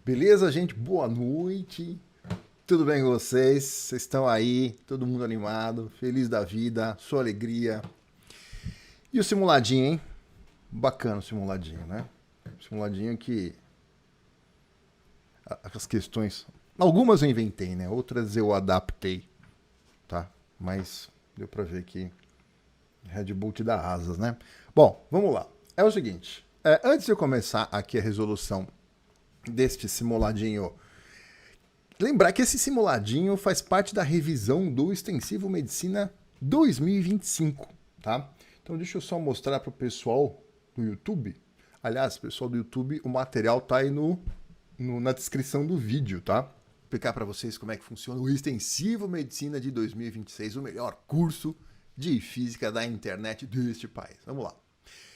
Beleza, gente? Boa noite. Tudo bem com vocês? Vocês estão aí? Todo mundo animado, feliz da vida, sua alegria. E o simuladinho, hein? Bacana o simuladinho, né? Simuladinho que as questões, algumas eu inventei, né? Outras eu adaptei, tá? Mas deu pra ver que Red Bull te dá asas, né? Bom, vamos lá. É o seguinte, antes de eu começar aqui a resolução deste simuladinho. Lembrar que esse simuladinho faz parte da revisão do Extensivo Medicina 2025, tá? Então deixa eu só mostrar para o pessoal do YouTube. Aliás, pessoal do YouTube, o material tá aí na descrição do vídeo, tá? Vou explicar para vocês como é que funciona o Extensivo Medicina de 2026, o melhor curso de física da internet deste país. Vamos lá.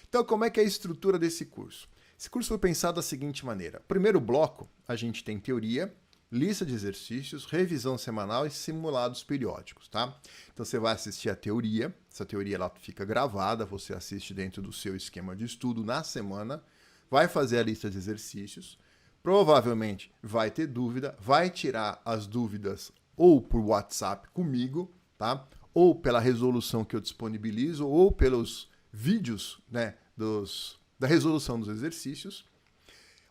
Então, como é que é a estrutura desse curso? Esse curso foi pensado da seguinte maneira. Primeiro bloco, a gente tem teoria, lista de exercícios, revisão semanal e simulados periódicos, tá? Então você vai assistir a teoria, essa teoria ela fica gravada, você assiste dentro do seu esquema de estudo na semana, vai fazer a lista de exercícios, provavelmente vai ter dúvida, vai tirar as dúvidas ou por WhatsApp comigo, tá? Ou pela resolução que eu disponibilizo, ou pelos vídeos, né, da resolução dos exercícios,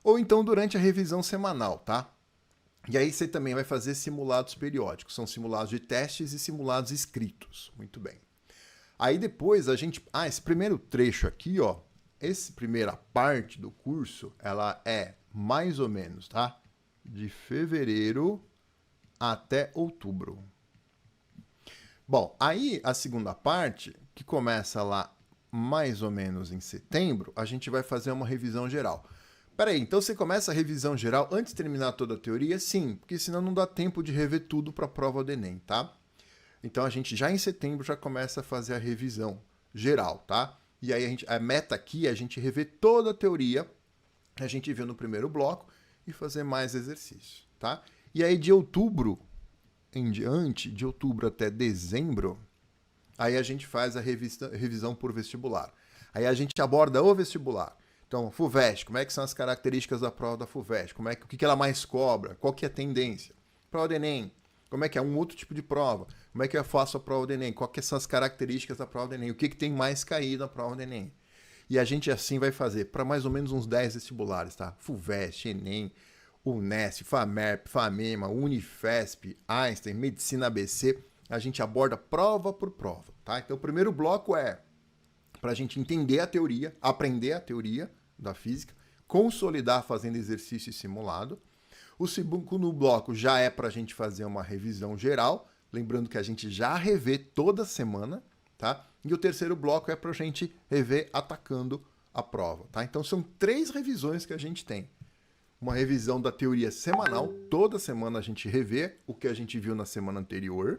ou então durante a revisão semanal, tá? E aí você também vai fazer simulados periódicos, são simulados de testes e simulados escritos. Muito bem. Aí depois a gente, esse primeiro trecho aqui, ó, essa primeira parte do curso, ela é mais ou menos, tá? De fevereiro até outubro. Bom, aí a segunda parte, que começa lá mais ou menos em setembro, a gente vai fazer uma revisão geral. Peraí, então você começa a revisão geral antes de terminar toda a teoria? Sim, porque senão não dá tempo de rever tudo para a prova do Enem, tá? Então a gente já em setembro já começa a fazer a revisão geral, tá? E aí a meta aqui é a gente rever toda a teoria que a gente viu no primeiro bloco e fazer mais exercícios, tá? E aí de outubro em diante, de outubro até dezembro, aí a gente faz a revisão por vestibular. Aí a gente aborda o vestibular. Então, FUVEST, como é que são as características da prova da FUVEST? O que ela mais cobra? Qual que é a tendência? Prova do Enem, como é que é um outro tipo de prova? Como é que eu faço a prova do Enem? Quais que são as características da prova do Enem? O que tem mais caído na prova do Enem? E a gente assim vai fazer para mais ou menos uns 10 vestibulares, tá? FUVEST, Enem, Unesp, FAMERP, FAMEMA, Unifesp, Einstein, Medicina ABC. A gente aborda prova por prova, tá? Então o primeiro bloco é para a gente entender a teoria, aprender a teoria da física, consolidar fazendo exercício e simulado. O segundo bloco já é para a gente fazer uma revisão geral, lembrando que a gente já revê toda semana, tá? E o terceiro bloco é para a gente rever atacando a prova, tá? Então são 3 revisões que a gente tem. Uma revisão da teoria semanal, toda semana a gente revê o que a gente viu na semana anterior.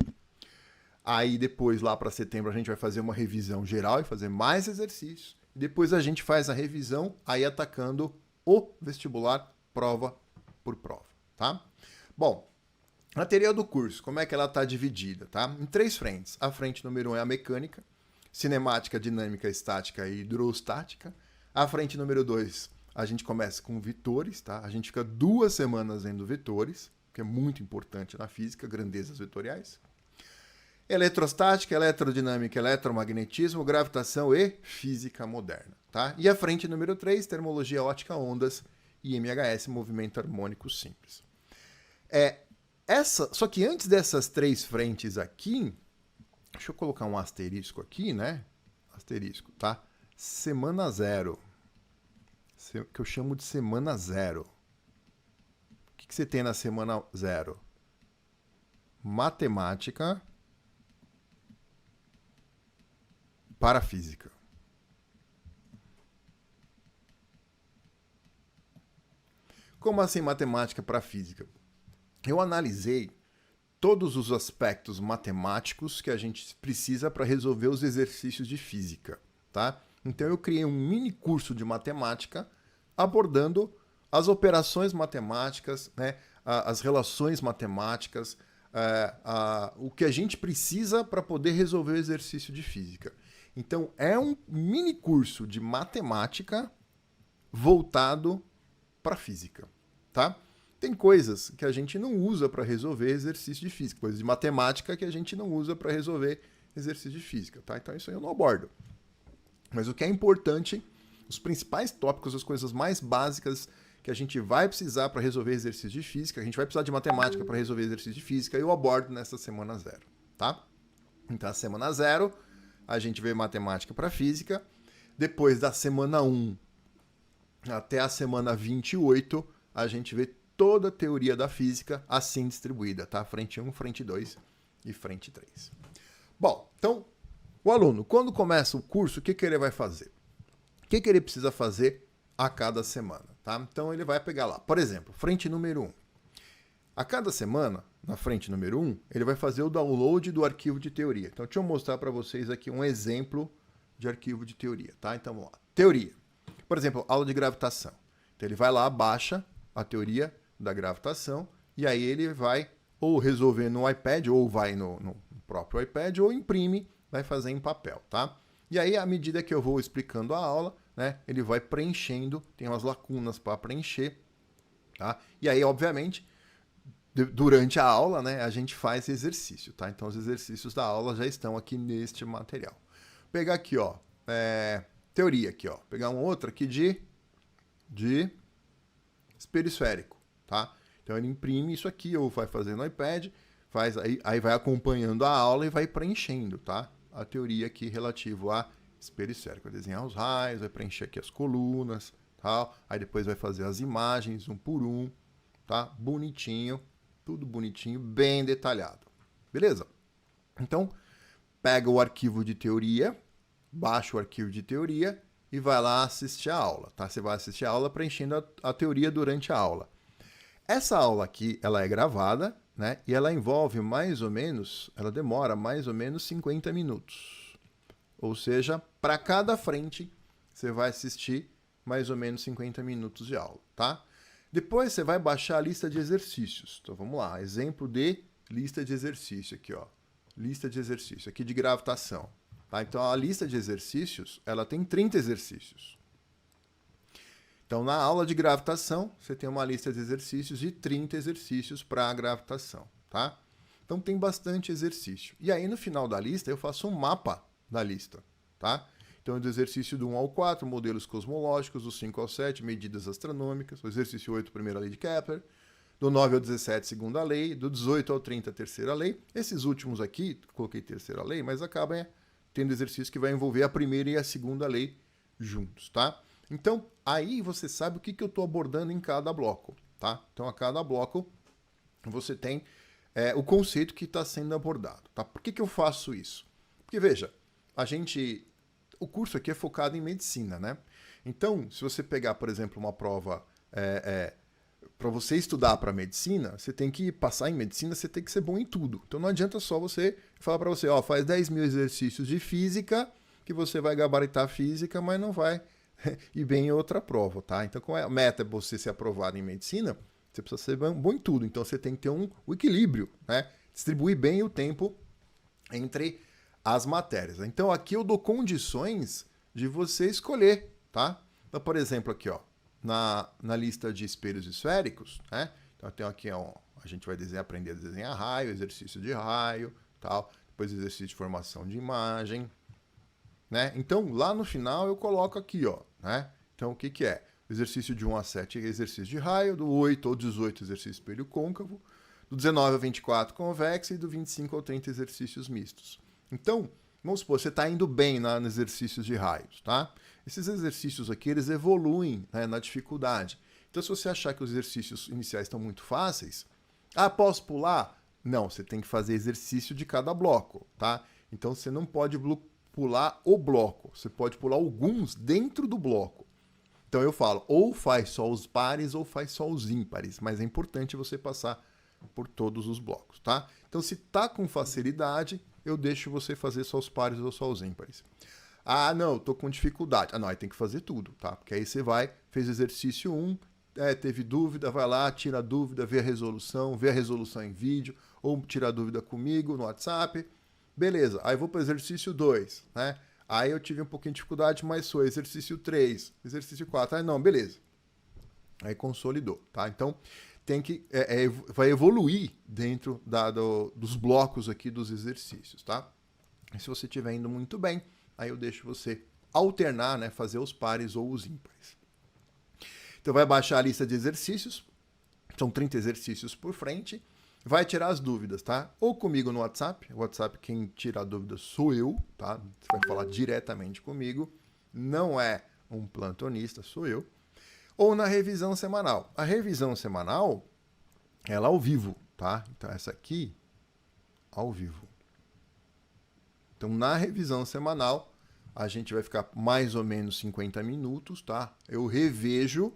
Aí depois, lá para setembro, a gente vai fazer uma revisão geral e fazer mais exercícios. Depois a gente faz a revisão, aí atacando o vestibular, prova por prova, tá? Bom, a teoria do curso, como é que ela está dividida, tá? Em 3 frentes. A frente número 1 é a mecânica, cinemática, dinâmica, estática e hidrostática. A frente número 2, a gente começa com vetores, tá? A gente fica 2 semanas vendo vetores, que é muito importante na física, grandezas vetoriais. Eletrostática, eletrodinâmica, eletromagnetismo, gravitação e física moderna, tá? E a frente número 3, termologia ótica, ondas e MHS, movimento harmônico simples. Só que antes dessas 3 frentes aqui, deixa eu colocar um asterisco aqui, né? Asterisco, tá? Semana 0, que eu chamo de semana 0. O que você tem na semana 0? Matemática para a física. Como assim matemática para a física? Eu analisei todos os aspectos matemáticos que a gente precisa para resolver os exercícios de física, tá? Então eu criei um mini curso de matemática abordando as operações matemáticas, né, as relações matemáticas, o que a gente precisa para poder resolver o exercício de física. Então é um mini curso de matemática voltado para física, tá? Tem coisas que a gente não usa para resolver exercício de física, coisas de matemática que a gente não usa para resolver exercício de física, tá? Então isso aí eu não abordo. Mas o que é importante, os principais tópicos, as coisas mais básicas que a gente vai precisar para resolver exercício de física, a gente vai precisar de matemática para resolver exercício de física, eu abordo nessa semana 0, tá? Então, a semana 0, a gente vê matemática para física. Depois da semana 1 até a semana 28, a gente vê toda a teoria da física assim distribuída, tá? Frente 1, frente 2 e frente 3. Bom, então, o aluno, quando começa o curso, o que ele vai fazer? O que ele precisa fazer a cada semana, tá? Então, ele vai pegar lá, por exemplo, frente número 1. A cada semana, na frente número 1, ele vai fazer o download do arquivo de teoria. Então, deixa eu mostrar para vocês aqui um exemplo de arquivo de teoria, tá? Então, vamos lá. Teoria. Por exemplo, aula de gravitação. Então, ele vai lá, baixa a teoria da gravitação e aí ele vai ou resolver no iPad, ou vai no próprio iPad, ou imprime, vai fazer em papel, tá? E aí, à medida que eu vou explicando a aula, né, ele vai preenchendo, tem umas lacunas para preencher, tá? E aí, obviamente, durante a aula, né, a gente faz exercício, tá? Então, os exercícios da aula já estão aqui neste material. Vou pegar aqui, ó, teoria aqui, ó. Pegar um outro aqui de espelho esférico, tá? Então, ele imprime isso aqui, ou vai fazer no iPad, faz aí vai acompanhando a aula e vai preenchendo, tá? A teoria aqui relativo a espelho esférico. Vai desenhar os raios, vai preencher aqui as colunas, tal. Aí depois vai fazer as imagens, um por um, tá? Bonitinho. Tudo bonitinho, bem detalhado. Beleza? Então, pega o arquivo de teoria, baixa o arquivo de teoria e vai lá assistir a aula, tá? Você vai assistir a aula preenchendo a teoria durante a aula. Essa aula aqui, ela é gravada, né? E ela envolve mais ou menos, ela demora mais ou menos 50 minutos. Ou seja, para cada frente, você vai assistir mais ou menos 50 minutos de aula, tá? Depois você vai baixar a lista de exercícios. Então vamos lá, exemplo de lista de exercício aqui, ó. Lista de exercício aqui de gravitação, tá? Então a lista de exercícios, ela tem 30 exercícios. Então na aula de gravitação, você tem uma lista de exercícios de 30 exercícios para a gravitação, tá? Então tem bastante exercício. E aí no final da lista eu faço um mapa da lista, tá? Então, do exercício do 1 ao 4, modelos cosmológicos, do 5 ao 7, medidas astronômicas, o exercício 8, primeira lei de Kepler, do 9 ao 17, segunda lei, do 18 ao 30, terceira lei. Esses últimos aqui, coloquei terceira lei, mas acabam tendo exercício que vai envolver a primeira e a segunda lei juntos, tá? Então, aí você sabe o que eu estou abordando em cada bloco, tá? Então, a cada bloco, você tem o conceito que está sendo abordado, tá? Por que eu faço isso? Porque, veja, o curso aqui é focado em medicina, né? Então, se você pegar, por exemplo, uma prova para você estudar para medicina, você tem que passar em medicina, você tem que ser bom em tudo. Então, não adianta só você falar para você, ó, faz 10 mil exercícios de física, que você vai gabaritar a física, mas não vai ir bem em outra prova, tá? Então, como a meta é você ser aprovado em medicina, você precisa ser bom em tudo. Então, você tem que ter o equilíbrio, né? Distribuir bem o tempo entre as matérias. Então, aqui eu dou condições de você escolher, tá? Então, por exemplo, aqui, ó, na lista de espelhos esféricos, né? Então, eu tenho aqui, ó, a gente vai aprender a desenhar raio, exercício de raio, tal. Depois, exercício de formação de imagem, né? Então, lá no final, eu coloco aqui, ó, né? Então, o que é? Exercício de 1 a 7, exercício de raio, do 8 ao 18, exercício de espelho côncavo, do 19 ao 24, convexo, e do 25 ao 30, exercícios mistos. Então, vamos supor, você está indo bem nos exercícios de raios, tá? Esses exercícios aqui, eles evoluem, né, na dificuldade. Então, se você achar que os exercícios iniciais estão muito fáceis, posso pular? Não, você tem que fazer exercício de cada bloco, tá? Então, você não pode pular o bloco, você pode pular alguns dentro do bloco. Então, eu falo, ou faz só os pares ou faz só os ímpares, mas é importante você passar por todos os blocos, tá? Então, se tá com facilidade, eu deixo você fazer só os pares ou só os ímpares. Não, tô com dificuldade. Não, aí tem que fazer tudo, tá? Porque aí você fez exercício 1, teve dúvida, vai lá, tira a dúvida, vê a resolução em vídeo, ou tira a dúvida comigo no WhatsApp. Beleza, aí vou para o exercício 2, né? Aí eu tive um pouquinho de dificuldade, mas foi exercício 3, exercício 4. Não, beleza. Aí consolidou, tá? Então tem que vai evoluir dentro dos blocos aqui dos exercícios, tá? E se você estiver indo muito bem, aí eu deixo você alternar, né? Fazer os pares ou os ímpares. Então vai baixar a lista de exercícios, são 30 exercícios por frente, vai tirar as dúvidas, tá? Ou comigo no WhatsApp, o WhatsApp quem tira a dúvida sou eu, tá? Você vai falar diretamente comigo, não é um plantonista, sou eu. Ou na revisão semanal. A revisão semanal, ela é ao vivo, tá? Então essa aqui, ao vivo. Então na revisão semanal, a gente vai ficar mais ou menos 50 minutos, tá? Eu revejo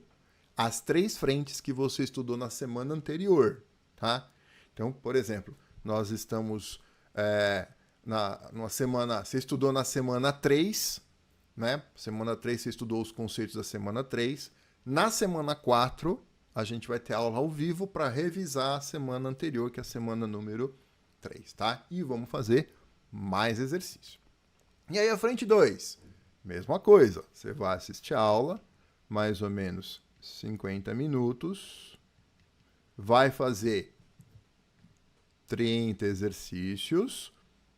as 3 frentes que você estudou na semana anterior, tá? Então, por exemplo, nós estamos numa semana... Você estudou na semana 3, né? Semana 3 você estudou os conceitos da semana 3. Na semana 4, a gente vai ter aula ao vivo para revisar a semana anterior, que é a semana número 3, tá? E vamos fazer mais exercício. E aí a frente 2, mesma coisa. Você vai assistir a aula, mais ou menos 50 minutos, vai fazer 30 exercícios,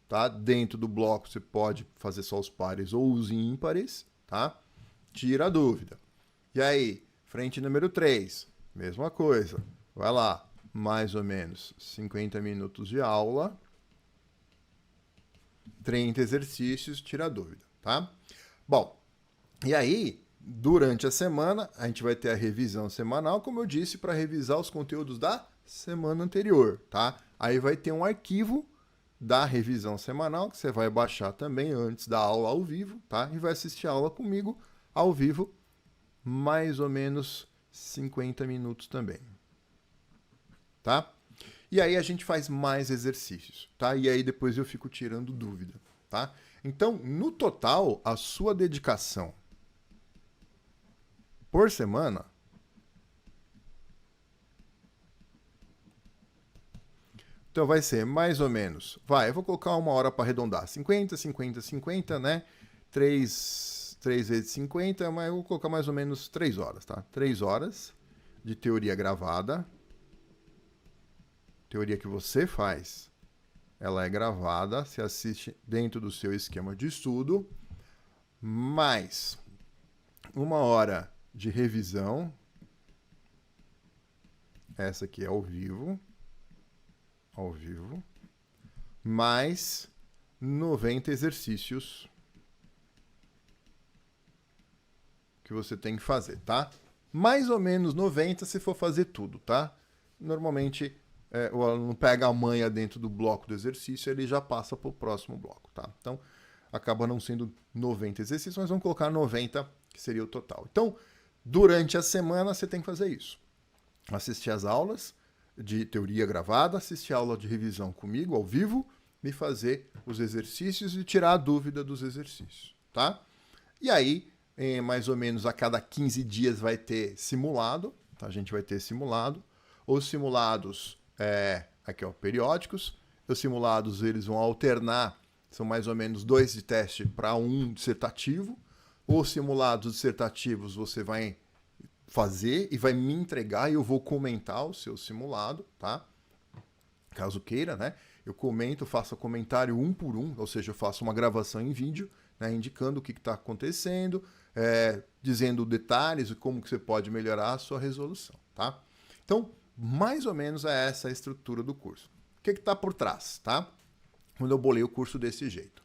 tá? Dentro do bloco você pode fazer só os pares ou os ímpares, tá? Tira a dúvida. E aí, frente número 3, mesma coisa. Vai lá, mais ou menos 50 minutos de aula, 30 exercícios, tira a dúvida, tá? Bom, e aí, durante a semana, a gente vai ter a revisão semanal, como eu disse, para revisar os conteúdos da semana anterior, tá? Aí vai ter um arquivo da revisão semanal, que você vai baixar também antes da aula ao vivo, tá? E vai assistir a aula comigo ao vivo, mais ou menos 50 minutos também, tá? E aí a gente faz mais exercícios, tá? E aí depois eu fico tirando dúvida, tá? Então, no total, a sua dedicação por semana então vai ser mais ou menos, eu vou colocar 1 hora para arredondar, 50, 50, 50, né? 3 vezes 50, mas eu vou colocar mais ou menos 3 horas, tá? 3 horas de teoria gravada. Teoria que você faz, ela é gravada, se assiste dentro do seu esquema de estudo, mais 1 hora de revisão, essa aqui é ao vivo, mais 90 exercícios que você tem que fazer, tá? Mais ou menos 90 se for fazer tudo, tá? Normalmente o aluno pega a manha dentro do bloco do exercício, ele já passa para o próximo bloco, tá? Então, acaba não sendo 90 exercícios, mas vamos colocar 90, que seria o total. Então, durante a semana, você tem que fazer isso. Assistir às aulas de teoria gravada, assistir a aula de revisão comigo, ao vivo, e fazer os exercícios e tirar a dúvida dos exercícios, tá? E aí, mais ou menos a cada 15 dias vai ter simulado, tá? A gente vai ter simulado. Os simulados, aqui ó, periódicos. Os simulados, eles vão alternar, são mais ou menos 2 de teste para 1 dissertativo. Os simulados dissertativos você vai fazer e vai me entregar e eu vou comentar o seu simulado, tá? Caso queira, né? Eu comento, faço comentário 1 por 1, ou seja, eu faço uma gravação em vídeo, né, indicando o que está acontecendo, dizendo detalhes e como que você pode melhorar a sua resolução, tá? Então, mais ou menos é essa a estrutura do curso. O que está por trás, tá? Quando eu bolei o curso desse jeito.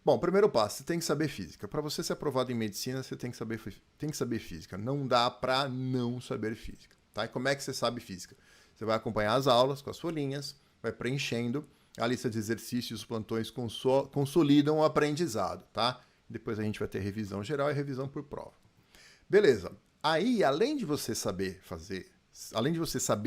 Bom, primeiro passo, você tem que saber física. Para você ser aprovado em medicina, você tem que saber física. Não dá para não saber física, tá? E como é que você sabe física? Você vai acompanhar as aulas com as folhinhas, vai preenchendo, a lista de exercícios, os plantões consolidam o aprendizado, tá? Depois a gente vai ter revisão geral e revisão por prova. Beleza. Aí, além de você saber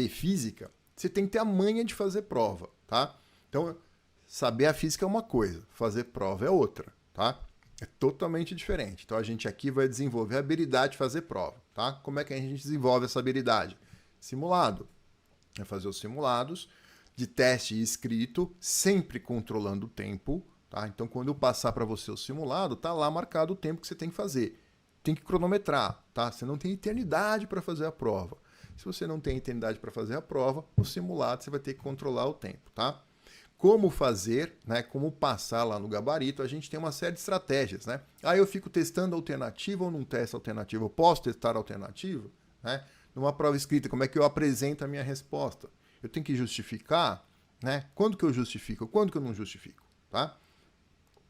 física, você tem que ter a manha de fazer prova, tá? Então, saber a física é uma coisa, fazer prova é outra, tá? É totalmente diferente. Então, a gente aqui vai desenvolver a habilidade de fazer prova, tá? Como é que a gente desenvolve essa habilidade? Simulado. É fazer os simulados de teste e escrito, sempre controlando o tempo, tá? Então, quando eu passar para você o simulado, tá lá marcado o tempo que você tem que fazer. tem que cronometrar, tá? Você não tem eternidade para fazer a prova. Se você não tem eternidade para fazer a prova, o simulado você vai ter que controlar o tempo, tá? Como fazer, né? Como passar lá no gabarito, a gente tem uma série de estratégias, né? Aí eu fico testando alternativa ou não testo alternativa? Eu posso testar alternativa, né? Numa prova escrita, como é que eu apresento a minha resposta? Eu tenho que justificar, né? Quando que eu justifico? Quando que eu não justifico, tá?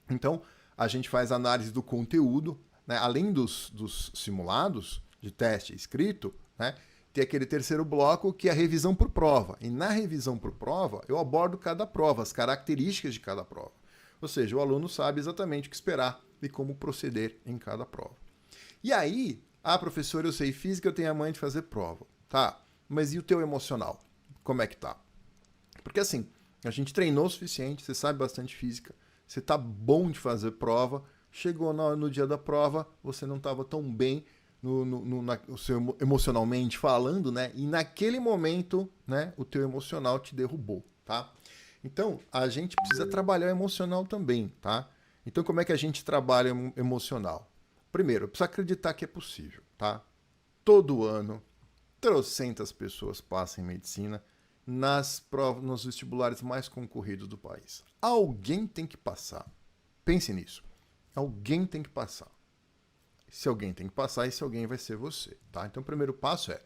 Então, a gente faz análise do conteúdo, né? Além dos simulados de teste escrito, né? Tem aquele terceiro bloco que é a revisão por prova. E na revisão por prova, eu abordo cada prova, as características de cada prova. Ou seja, o aluno sabe exatamente o que esperar e como proceder em cada prova. E aí, professor, eu sei física, eu tenho a mãe de fazer prova. Tá, mas e o teu emocional? Como é que tá? Porque assim, a gente treinou o suficiente, você sabe bastante física, você tá bom de fazer prova, chegou no dia da prova, você não estava tão bem no seu emocionalmente falando, né? E naquele momento, né, o teu emocional te derrubou, tá? Então, a gente precisa trabalhar o emocional também, tá? Então, como é que a gente trabalha o emocional? Primeiro, precisa acreditar que é possível, tá? Todo ano, trocentas pessoas passam em medicina nas provas, nos vestibulares mais concorridos do país. Alguém tem que passar. Pense nisso. Alguém tem que passar. Se alguém tem que passar, esse alguém vai ser você, tá? Então o primeiro passo é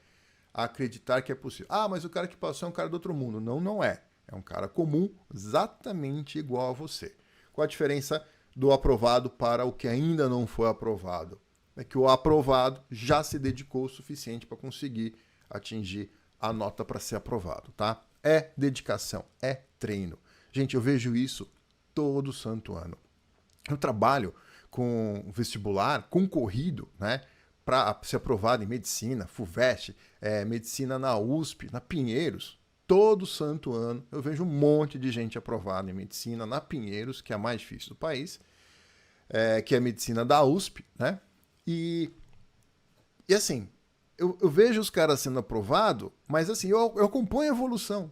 acreditar que é possível. Mas o cara que passou é um cara do outro mundo. Não, não é. É um cara comum, exatamente igual a você. Qual a diferença do aprovado para o que ainda não foi aprovado? É que o aprovado já se dedicou o suficiente para conseguir atingir a nota para ser aprovado, tá? É dedicação, é treino. Gente, eu vejo isso todo santo ano. Eu trabalho com vestibular concorrido, né, para ser aprovado em medicina, FUVEST, medicina na USP, na Pinheiros. Todo santo ano eu vejo um monte de gente aprovada em medicina na Pinheiros, que é a mais difícil do país, que é a medicina da USP, né? E assim, eu vejo os caras sendo aprovados, mas assim, eu acompanho a evolução.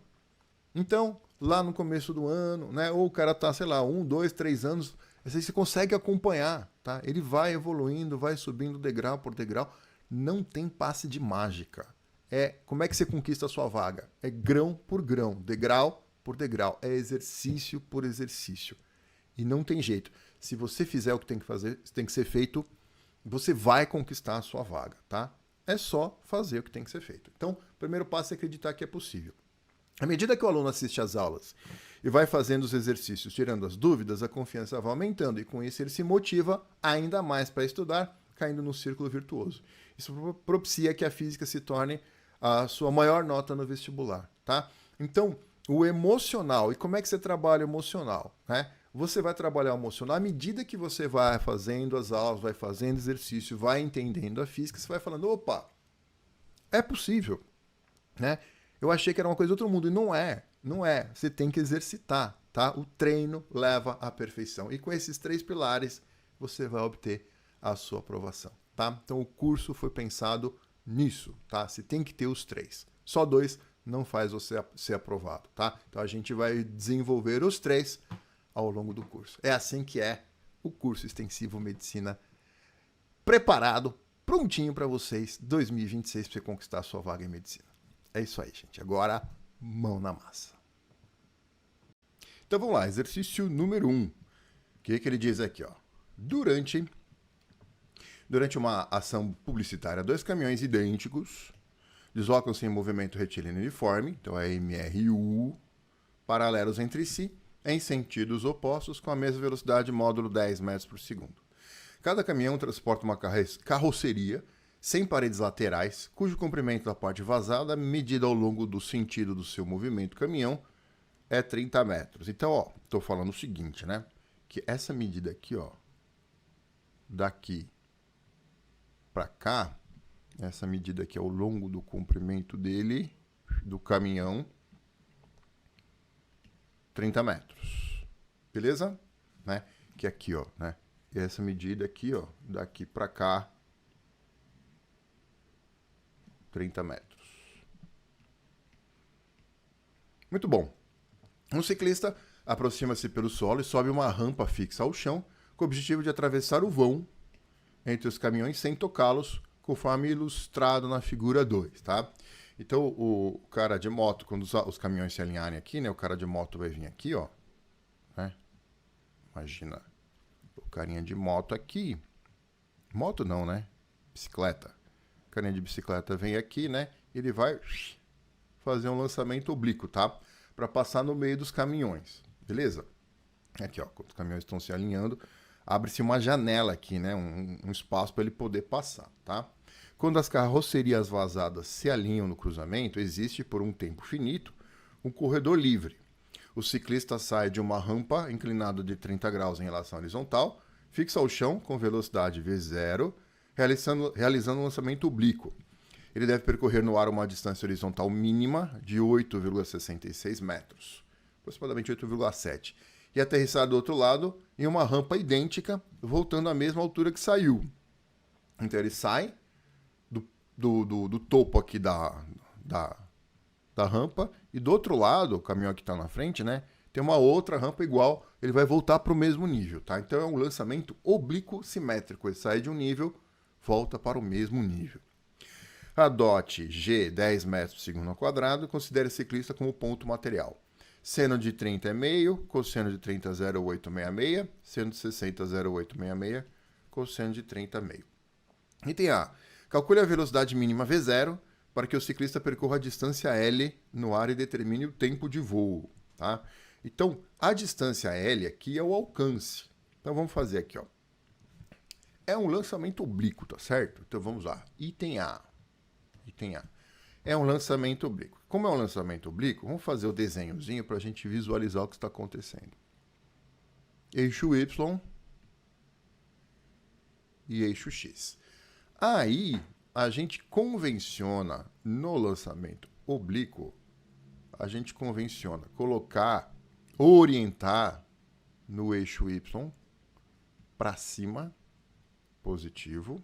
Então, lá no começo do ano, né, ou o cara tá, sei lá, 1, 2, 3 anos, você consegue acompanhar, tá? Ele vai evoluindo, vai subindo degrau por degrau. Não tem passe de mágica. Como é que você conquista a sua vaga? É grão por grão, degrau por degrau. É exercício por exercício. E não tem jeito. Se você fizer o que tem que fazer, tem que ser feito, você vai conquistar a sua vaga, tá? É só fazer o que tem que ser feito. Então, o primeiro passo é acreditar que é possível. À medida que o aluno assiste às aulas e vai fazendo os exercícios, tirando as dúvidas, a confiança vai aumentando e com isso ele se motiva ainda mais para estudar, caindo no círculo virtuoso. Isso propicia que a física se torne a sua maior nota no vestibular, tá? Então, o emocional, e como é que você trabalha o emocional, né? Você vai trabalhar o emocional à medida que você vai fazendo as aulas, vai fazendo exercício, vai entendendo a física, você vai falando, opa, é possível, né? Eu achei que era uma coisa do outro mundo, e não é. Não é. Você tem que exercitar, tá? O treino leva à perfeição. E com esses 3 pilares, você vai obter a sua aprovação, tá? Então o curso foi pensado nisso, tá? Você tem que ter os 3. Só 2 não faz você ser aprovado, tá? Então a gente vai desenvolver os 3 ao longo do curso. É assim que é o curso extensivo Medicina preparado, prontinho para vocês, 2026, para você conquistar a sua vaga em medicina. É isso aí, gente. Agora, mão na massa. Então vamos lá, exercício número 1. O que ele diz aqui, ó? Durante uma ação publicitária, 2 caminhões idênticos deslocam-se em movimento retilíneo uniforme, então é MRU, paralelos entre si, em sentidos opostos, com a mesma velocidade, módulo 10 metros por segundo. Cada caminhão transporta uma carroceria sem paredes laterais, cujo comprimento da parte vazada, medida ao longo do sentido do seu movimento caminhão, é 30 metros. Então, ó, estou falando o seguinte, né? Que essa medida aqui, ó, daqui para cá, essa medida aqui ao longo do comprimento dele, do caminhão, 30 metros. Beleza? Né? Que aqui, ó, né? E essa medida aqui, ó, daqui para cá, 30 metros. Muito bom. Um ciclista aproxima-se pelo solo e sobe uma rampa fixa ao chão com o objetivo de atravessar o vão entre os caminhões sem tocá-los, conforme ilustrado na figura 2, tá? Então, o cara de moto, quando os caminhões se alinharem aqui, né? O cara de moto vai vir aqui, ó. Né? Imagina o carinha de moto aqui. Moto não, né? Bicicleta. O carinha de bicicleta vem aqui, né? Ele vai fazer um lançamento oblíquo, tá? Para passar no meio dos caminhões, beleza? Aqui, ó, quando os caminhões estão se alinhando, abre-se uma janela aqui, né? Um espaço para ele poder passar, tá? Quando as carrocerias vazadas se alinham no cruzamento, existe, por um tempo finito, um corredor livre. O ciclista sai de uma rampa inclinada de 30 graus em relação à horizontal, fixa ao chão com velocidade V0, realizando um lançamento oblíquo. Ele deve percorrer no ar uma distância horizontal mínima de 8,66 metros, aproximadamente 8,7, e aterrissar do outro lado em uma rampa idêntica, voltando à mesma altura que saiu. Então ele sai do topo aqui da rampa, e do outro lado, o caminhão que está na frente, né, tem uma outra rampa igual, ele vai voltar para o mesmo nível, tá? Então é um lançamento oblíquo simétrico, ele sai de um nível, volta para o mesmo nível. Adote G 10 metros por segundo ao quadrado, considere ciclista como ponto material. Seno de 30 é meio, cosseno de 30 é 0,866, seno de 60 é 0,866, cosseno de 30 é meio. Item A. Calcule a velocidade mínima V0 para que o ciclista percorra a distância L no ar e determine o tempo de voo, tá? Então, a distância L aqui é o alcance. Então, vamos fazer aqui, ó. É um lançamento oblíquo, tá certo? Então, vamos lá. Item A. Item A. É um lançamento oblíquo. Como é um lançamento oblíquo, vamos fazer o desenhozinho para a gente visualizar o que está acontecendo. Eixo Y e eixo X. Aí, a gente convenciona no lançamento oblíquo, a gente convenciona colocar, orientar no eixo Y para cima, positivo,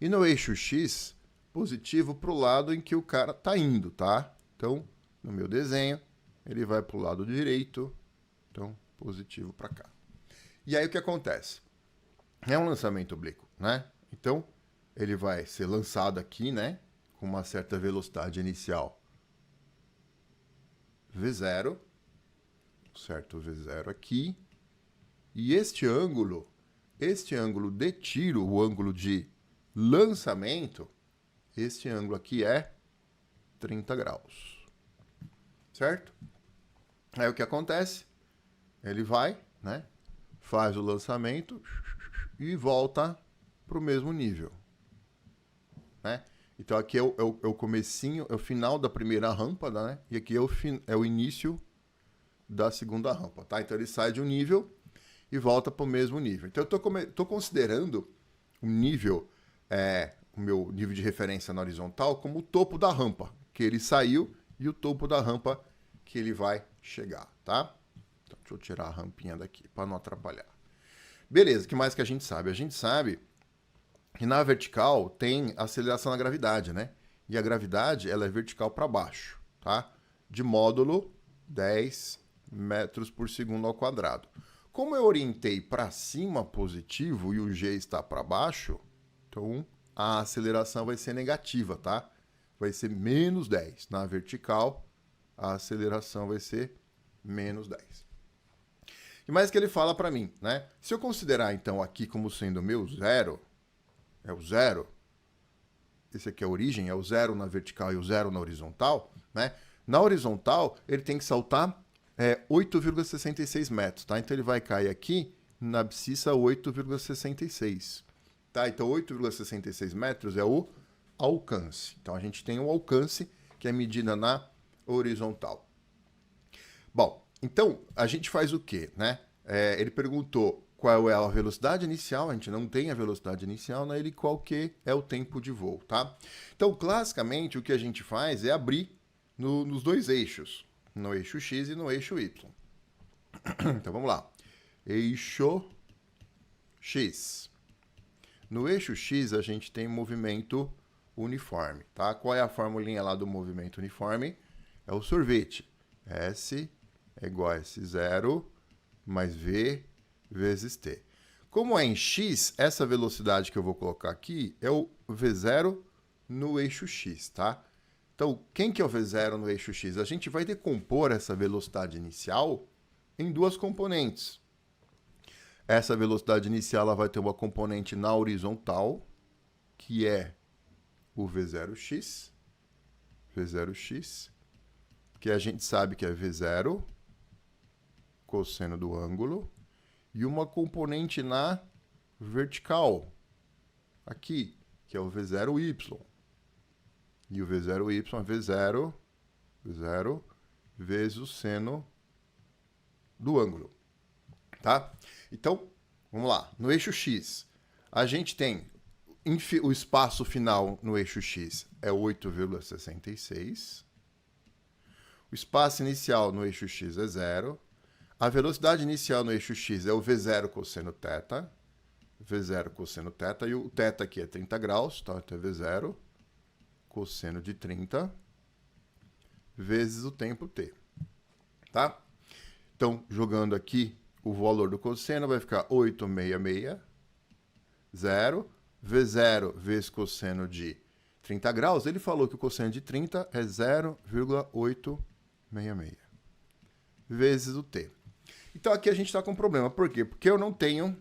e no eixo X, positivo para o lado em que o cara está indo, tá? Então, no meu desenho, ele vai para o lado direito, então, positivo para cá. E aí, o que acontece? É um lançamento oblíquo, né? Então, ele vai ser lançado aqui, né? Com uma certa velocidade inicial V0, certo? V0 aqui. E este ângulo de tiro, o ângulo de lançamento, este ângulo aqui é 30 graus, certo? Aí o que acontece? Ele vai, né? Faz o lançamento e volta para o mesmo nível, né? Então aqui é o comecinho, é o final da primeira rampa, né? E aqui é o início da segunda rampa, tá? Então ele sai de um nível e volta para o mesmo nível. Então eu tô considerando o nível, o meu nível de referência na horizontal como o topo da rampa que ele saiu e o topo da rampa que ele vai chegar, tá? Então, deixa eu tirar a rampinha daqui para não atrapalhar. Beleza, o que mais que a gente sabe? A gente sabe que na vertical tem aceleração da gravidade, né? E a gravidade, ela é vertical para baixo, tá? De módulo 10 metros por segundo ao quadrado. Como eu orientei para cima positivo e o G está para baixo, então a aceleração vai ser negativa, tá? Vai ser menos 10. Na vertical, a aceleração vai ser menos 10. E mais que ele fala para mim, né? Se eu considerar então aqui como sendo o meu zero, é o zero, esse aqui é a origem, é o zero na vertical e o zero na horizontal, né? Na horizontal, ele tem que saltar 8,66 metros, tá? Então ele vai cair aqui na abscissa 8,66, tá? Então 8,66 metros é o alcance. Então a gente tem o alcance, que é medida na horizontal. Bom, então a gente faz o quê, né? Ele perguntou qual é a velocidade inicial, a gente não tem a velocidade inicial, né? Ele qual que é o tempo de voo, tá? Então, classicamente, o que a gente faz é abrir nos dois eixos, no eixo X e no eixo Y. Então, vamos lá. Eixo X. No eixo X, a gente tem movimento uniforme, tá? Qual é a formulinha lá do movimento uniforme? É o sorvete. S é igual a S0 mais V vezes T. Como é em x, essa velocidade que eu vou colocar aqui é o v0 no eixo x, tá? Então, quem que é o v0 no eixo x? A gente vai decompor essa velocidade inicial em duas componentes. Essa velocidade inicial ela vai ter uma componente na horizontal, que é o v0x, que a gente sabe que é v0, cosseno do ângulo, e uma componente na vertical, aqui, que é o v0y. E o v0y é v0 vezes o seno do ângulo, tá? Então, vamos lá. No eixo x, a gente tem o espaço final no eixo x é 8,66. O espaço inicial no eixo x é 0. A velocidade inicial no eixo x é o v0 cosseno θ. V0 cosseno θ. E o θ aqui é 30 graus, tá? Então é v0 cosseno de 30 vezes o tempo t. Tá? Então, jogando aqui o valor do cosseno, vai ficar 866, 0. V0 vezes cosseno de 30 graus. Ele falou que o cosseno de 30 é 0,866 vezes o t. Então, aqui a gente está com um problema. Por quê? Porque eu não tenho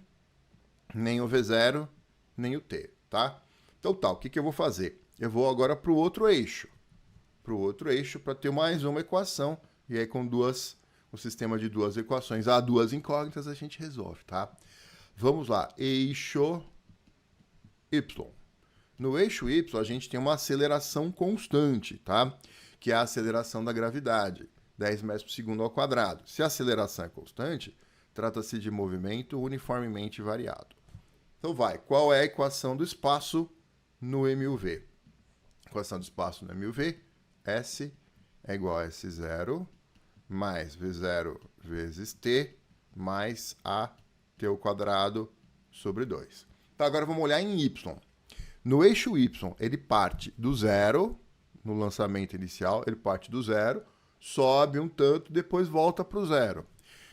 nem o v0, nem o t, tá? Então, o que eu vou fazer? Eu vou agora para o outro eixo. Para ter mais uma equação. E aí, com um sistema de duas equações, há duas incógnitas, a gente resolve, tá? Vamos lá. Eixo y. No eixo y, a gente tem uma aceleração constante, tá? Que é a aceleração da gravidade, 10 metros por segundo ao quadrado. Se a aceleração é constante, trata-se de movimento uniformemente variado. Então qual é a equação do espaço no MUV? A equação do espaço no MUV, S é igual a S0 mais V0 vezes T mais AT ao quadrado sobre 2. Então, agora vamos olhar em Y. No eixo Y, ele parte do zero, no lançamento inicial, ele parte do zero, sobe um tanto, depois volta para o zero.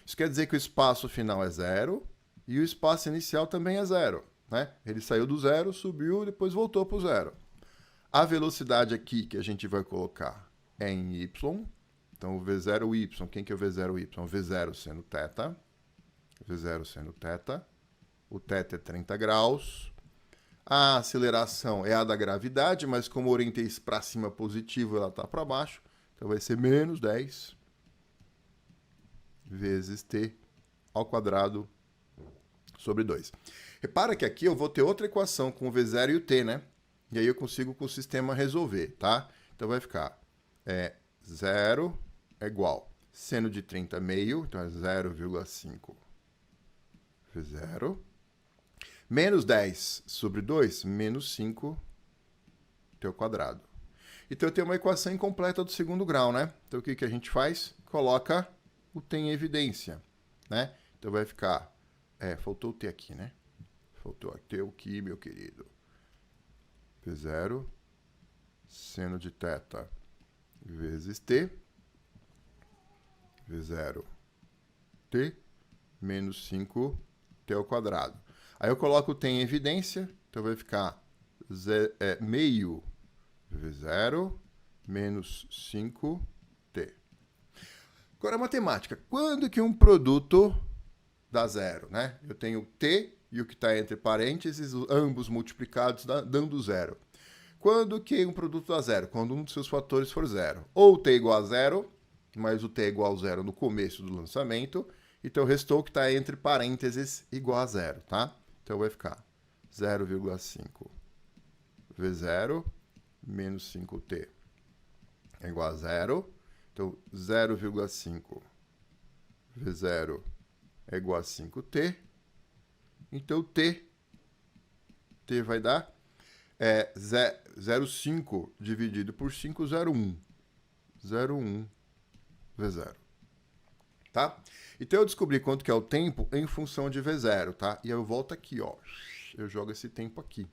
Isso quer dizer que o espaço final é zero e o espaço inicial também é zero, né? Ele saiu do zero, subiu, depois voltou para o zero. A velocidade aqui que a gente vai colocar é em Y. Então, o V0y, quem que é o V0y? O V0 seno θ. V0 seno θ. O θ é 30 graus. A aceleração é a da gravidade, mas como eu orientei para cima positivo, ela está para baixo. Então, vai ser menos 10 vezes t ao quadrado sobre 2. Repara que aqui eu vou ter outra equação com o V0 e o t, né? E aí eu consigo com o sistema resolver, tá? Então, vai ficar 0 é igual seno de 30 meio, então é 0,5 V0. Menos 10 sobre 2, menos 5 t ao quadrado. Então, eu tenho uma equação incompleta do segundo grau, né? Então, o que a gente faz? Coloca o t em evidência, né? Então, vai ficar... faltou o t aqui, né? Faltou o t aqui, meu querido. V0, seno de θ vezes t, V0, t, menos 5 t ao quadrado. Aí eu coloco o t em evidência, então vai ficar meio V0 menos 5t. Agora a matemática. Quando que um produto dá zero, né? Eu tenho t e o que está entre parênteses, ambos multiplicados dando zero. Quando que um produto dá zero? Quando um dos seus fatores for zero. Ou t igual a zero, mas o t é igual a zero no começo do lançamento, então restou o que está entre parênteses igual a zero, tá? Então vai ficar 0,5 V0 menos 5t é igual a zero. Então, 0,5 V0 é igual a 5t. Então, t vai dar 0,5 dividido por 5, 0,1. 0,1 V0. Tá? Então, eu descobri quanto que é o tempo em função de V0, tá? E aí eu volto aqui, ó. Eu jogo esse tempo aqui,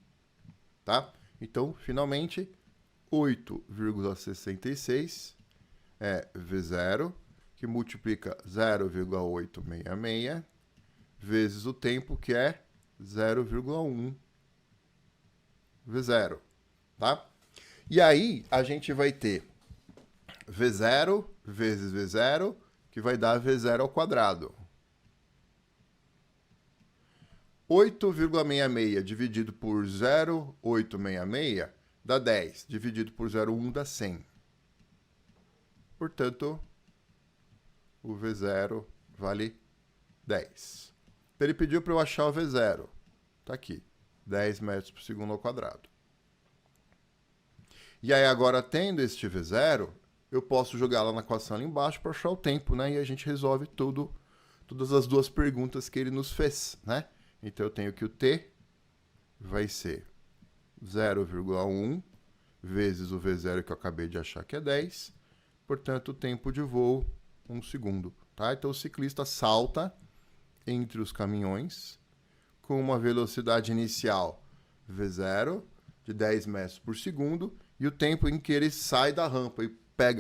tá? Então, finalmente, 8,66 é V0, que multiplica 0,866 vezes o tempo, que é 0,1 V0, tá? E aí, a gente vai ter V0 vezes V0, que vai dar V0 ao quadrado. 8,66 dividido por 0,866 dá 10. Dividido por 0,1 dá 100. Portanto, o V0 vale 10. Ele pediu para eu achar o V0. Está aqui. 10 metros por segundo ao quadrado. E aí, agora, tendo este V0, eu posso jogar lá na equação ali embaixo para achar o tempo, né? E a gente resolve todas as duas perguntas que ele nos fez, né? Então, eu tenho que o t vai ser 0,1 vezes o V0 que eu acabei de achar que é 10. Portanto, o tempo de voo, 1 segundo. Tá? Então, o ciclista salta entre os caminhões com uma velocidade inicial V0 de 10 metros por segundo e o tempo em que ele sai da rampa e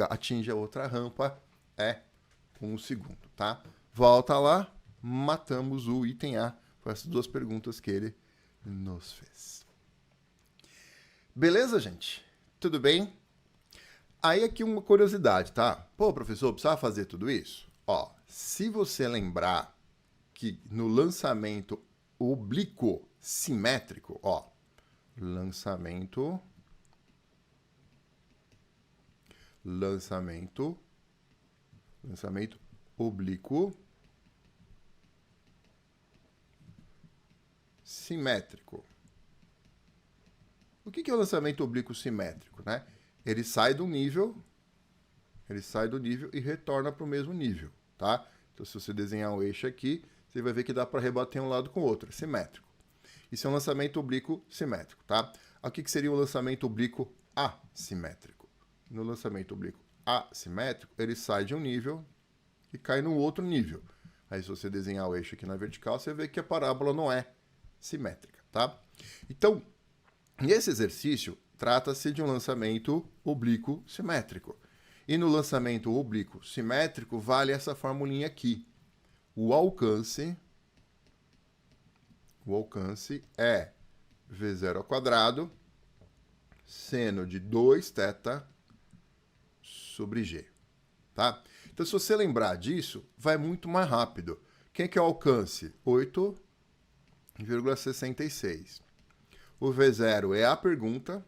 atinge a outra rampa é 1 segundo. Tá? Volta lá, matamos o item A com essas duas perguntas que ele nos fez. Beleza, gente? Tudo bem? Aí aqui uma curiosidade, tá? Pô, professor, precisava fazer tudo isso? Ó, se você lembrar que no lançamento oblíquo simétrico, ó, lançamento oblíquo simétrico. O que é o lançamento oblíquo simétrico, né? Ele sai do nível e retorna para o mesmo nível, tá? Então, se você desenhar um eixo aqui, você vai ver que dá para rebater um lado com o outro, é simétrico. Isso é um lançamento oblíquo simétrico, tá? O que seria um lançamento oblíquo assimétrico? No lançamento oblíquo assimétrico, ele sai de um nível e cai no outro nível. Aí, se você desenhar o eixo aqui na vertical, você vê que a parábola não é simétrica, tá? Então, nesse exercício, trata-se de um lançamento oblíquo simétrico. E no lançamento oblíquo simétrico, vale essa formulinha aqui. O alcance é V0 ao quadrado, seno de 2θ sobre G. Tá? Então, se você lembrar disso, vai muito mais rápido. Quem que é o alcance? 8,66. O V0 é a pergunta.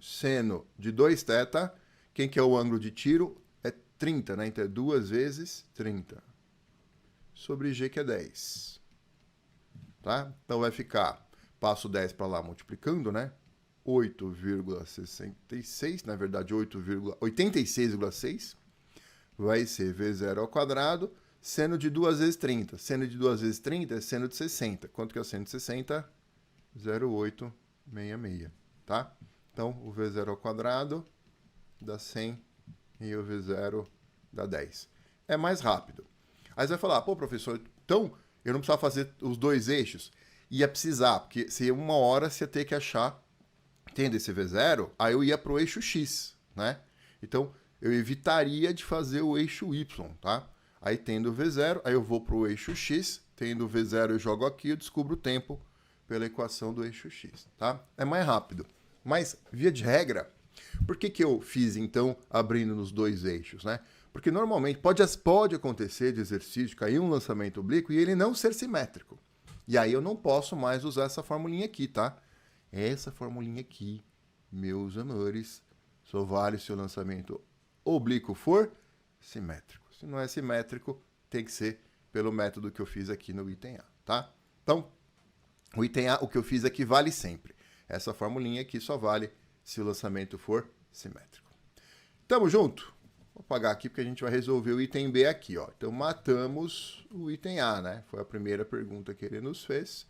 Seno de 2θ. Quem que é o ângulo de tiro? É 30, né? Então, é 2 vezes 30. Sobre G, que é 10. Tá? Então, vai ficar, passo 10 para lá multiplicando, né? 8,66, na verdade, 86,6. Vai ser V0 ao quadrado, seno de 2 vezes 30. Seno de 2 vezes 30 é seno de 60. Quanto que é o seno de 60? 0,866, tá? Então, o V0 ao quadrado dá 100 e o V0 dá 10. É mais rápido. Aí você vai falar, pô, professor, então eu não precisava fazer os dois eixos? Ia precisar, porque se uma hora você ia ter que achar, tendo esse V0, aí eu ia para o eixo X, né? Então, eu evitaria de fazer o eixo Y, tá? Aí, tendo o V0, aí eu vou para o eixo X, tendo o V0 eu jogo aqui, eu descubro o tempo pela equação do eixo X, tá? É mais rápido. Mas, via de regra, por que eu fiz, então, abrindo nos dois eixos, né? Porque, normalmente, pode acontecer de exercício, cair um lançamento oblíquo e ele não ser simétrico. E aí eu não posso mais usar essa formulinha aqui, tá? Essa formulinha aqui, meus amores, só vale se o lançamento oblíquo for simétrico. Se não é simétrico, tem que ser pelo método que eu fiz aqui no item A, tá? Então, o item A, o que eu fiz aqui vale sempre. Essa formulinha aqui só vale se o lançamento for simétrico. Tamo junto? Vou apagar aqui porque a gente vai resolver o item B aqui, ó. Então, matamos o item A, né? Foi a primeira pergunta que ele nos fez.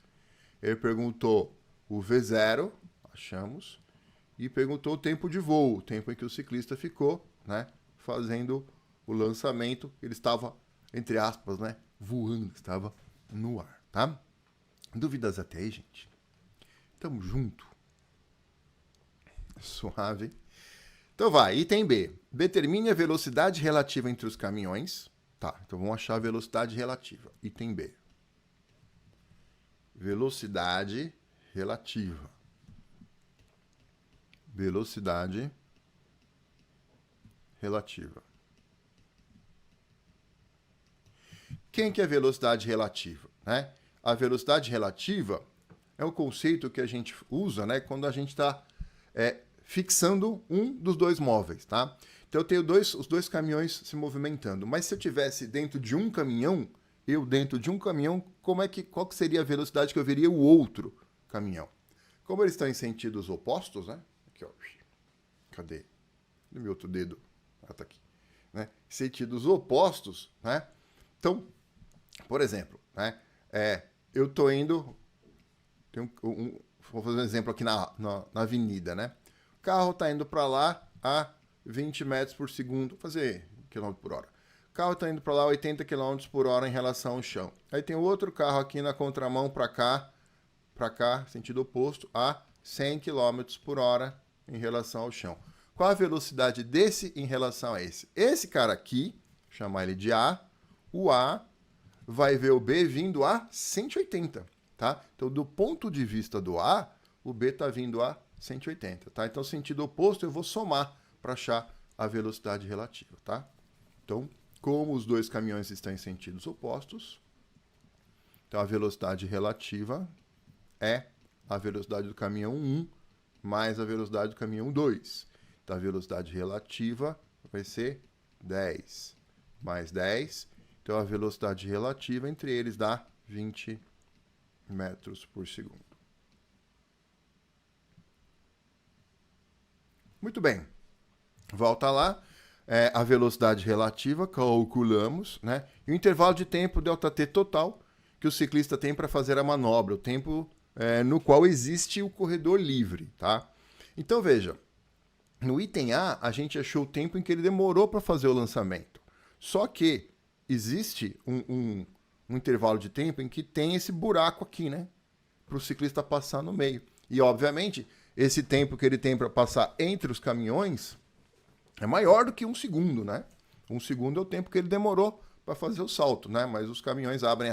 Ele perguntou o V0, achamos, e perguntou o tempo de voo, o tempo em que o ciclista ficou, né, fazendo o lançamento. Ele estava, entre aspas, né, voando, estava no ar, tá? Dúvidas até aí, gente? Tamo junto. Suave. Então vai, item B. Determine a velocidade relativa entre os caminhões. Tá, então vamos achar a velocidade relativa. Item B. velocidade relativa. Velocidade relativa. Quem que é velocidade relativa, né? A velocidade relativa é um conceito que a gente usa, né, quando a gente está fixando um dos dois móveis, tá? Então eu tenho os dois caminhões se movimentando, mas se eu tivesse dentro de um caminhão, qual que seria a velocidade que eu veria o outro caminhão? Como eles estão em sentidos opostos, né? Aqui, ó. Cadê? O meu outro dedo. Ah, tá aqui. Né? Sentidos opostos, né? Então, por exemplo, né? Eu tô indo... vou fazer um exemplo aqui na avenida, né? O carro está indo para lá a 20 metros por segundo, vou fazer quilômetro por hora. O carro está indo para lá a 80 km por hora em relação ao chão. Aí tem outro carro aqui na contramão para cá, sentido oposto, a 100 km por hora em relação ao chão. Qual a velocidade desse em relação a esse? Esse cara aqui, vou chamar ele de A, o A vai ver o B vindo a 180, tá? Então, do ponto de vista do A, o B está vindo a 180, tá? Então, sentido oposto, eu vou somar para achar a velocidade relativa, tá? Então, como os dois caminhões estão em sentidos opostos, então a velocidade relativa é a velocidade do caminhão 1 mais a velocidade do caminhão 2. Então, a velocidade relativa vai ser 10 mais 10. Então, a velocidade relativa entre eles dá 20 metros por segundo. Muito bem. Volta lá. A velocidade relativa, calculamos, né? E o intervalo de tempo, ΔT total, que o ciclista tem para fazer a manobra, o tempo no qual existe o corredor livre, tá? Então, veja, no item A gente achou o tempo em que ele demorou para fazer o lançamento. Só que existe um intervalo de tempo em que tem esse buraco aqui, né? Para o ciclista passar no meio. E, obviamente, esse tempo que ele tem para passar entre os caminhões é maior do que 1 segundo, né? 1 segundo é o tempo que ele demorou para fazer o salto, né? Mas os caminhões abrem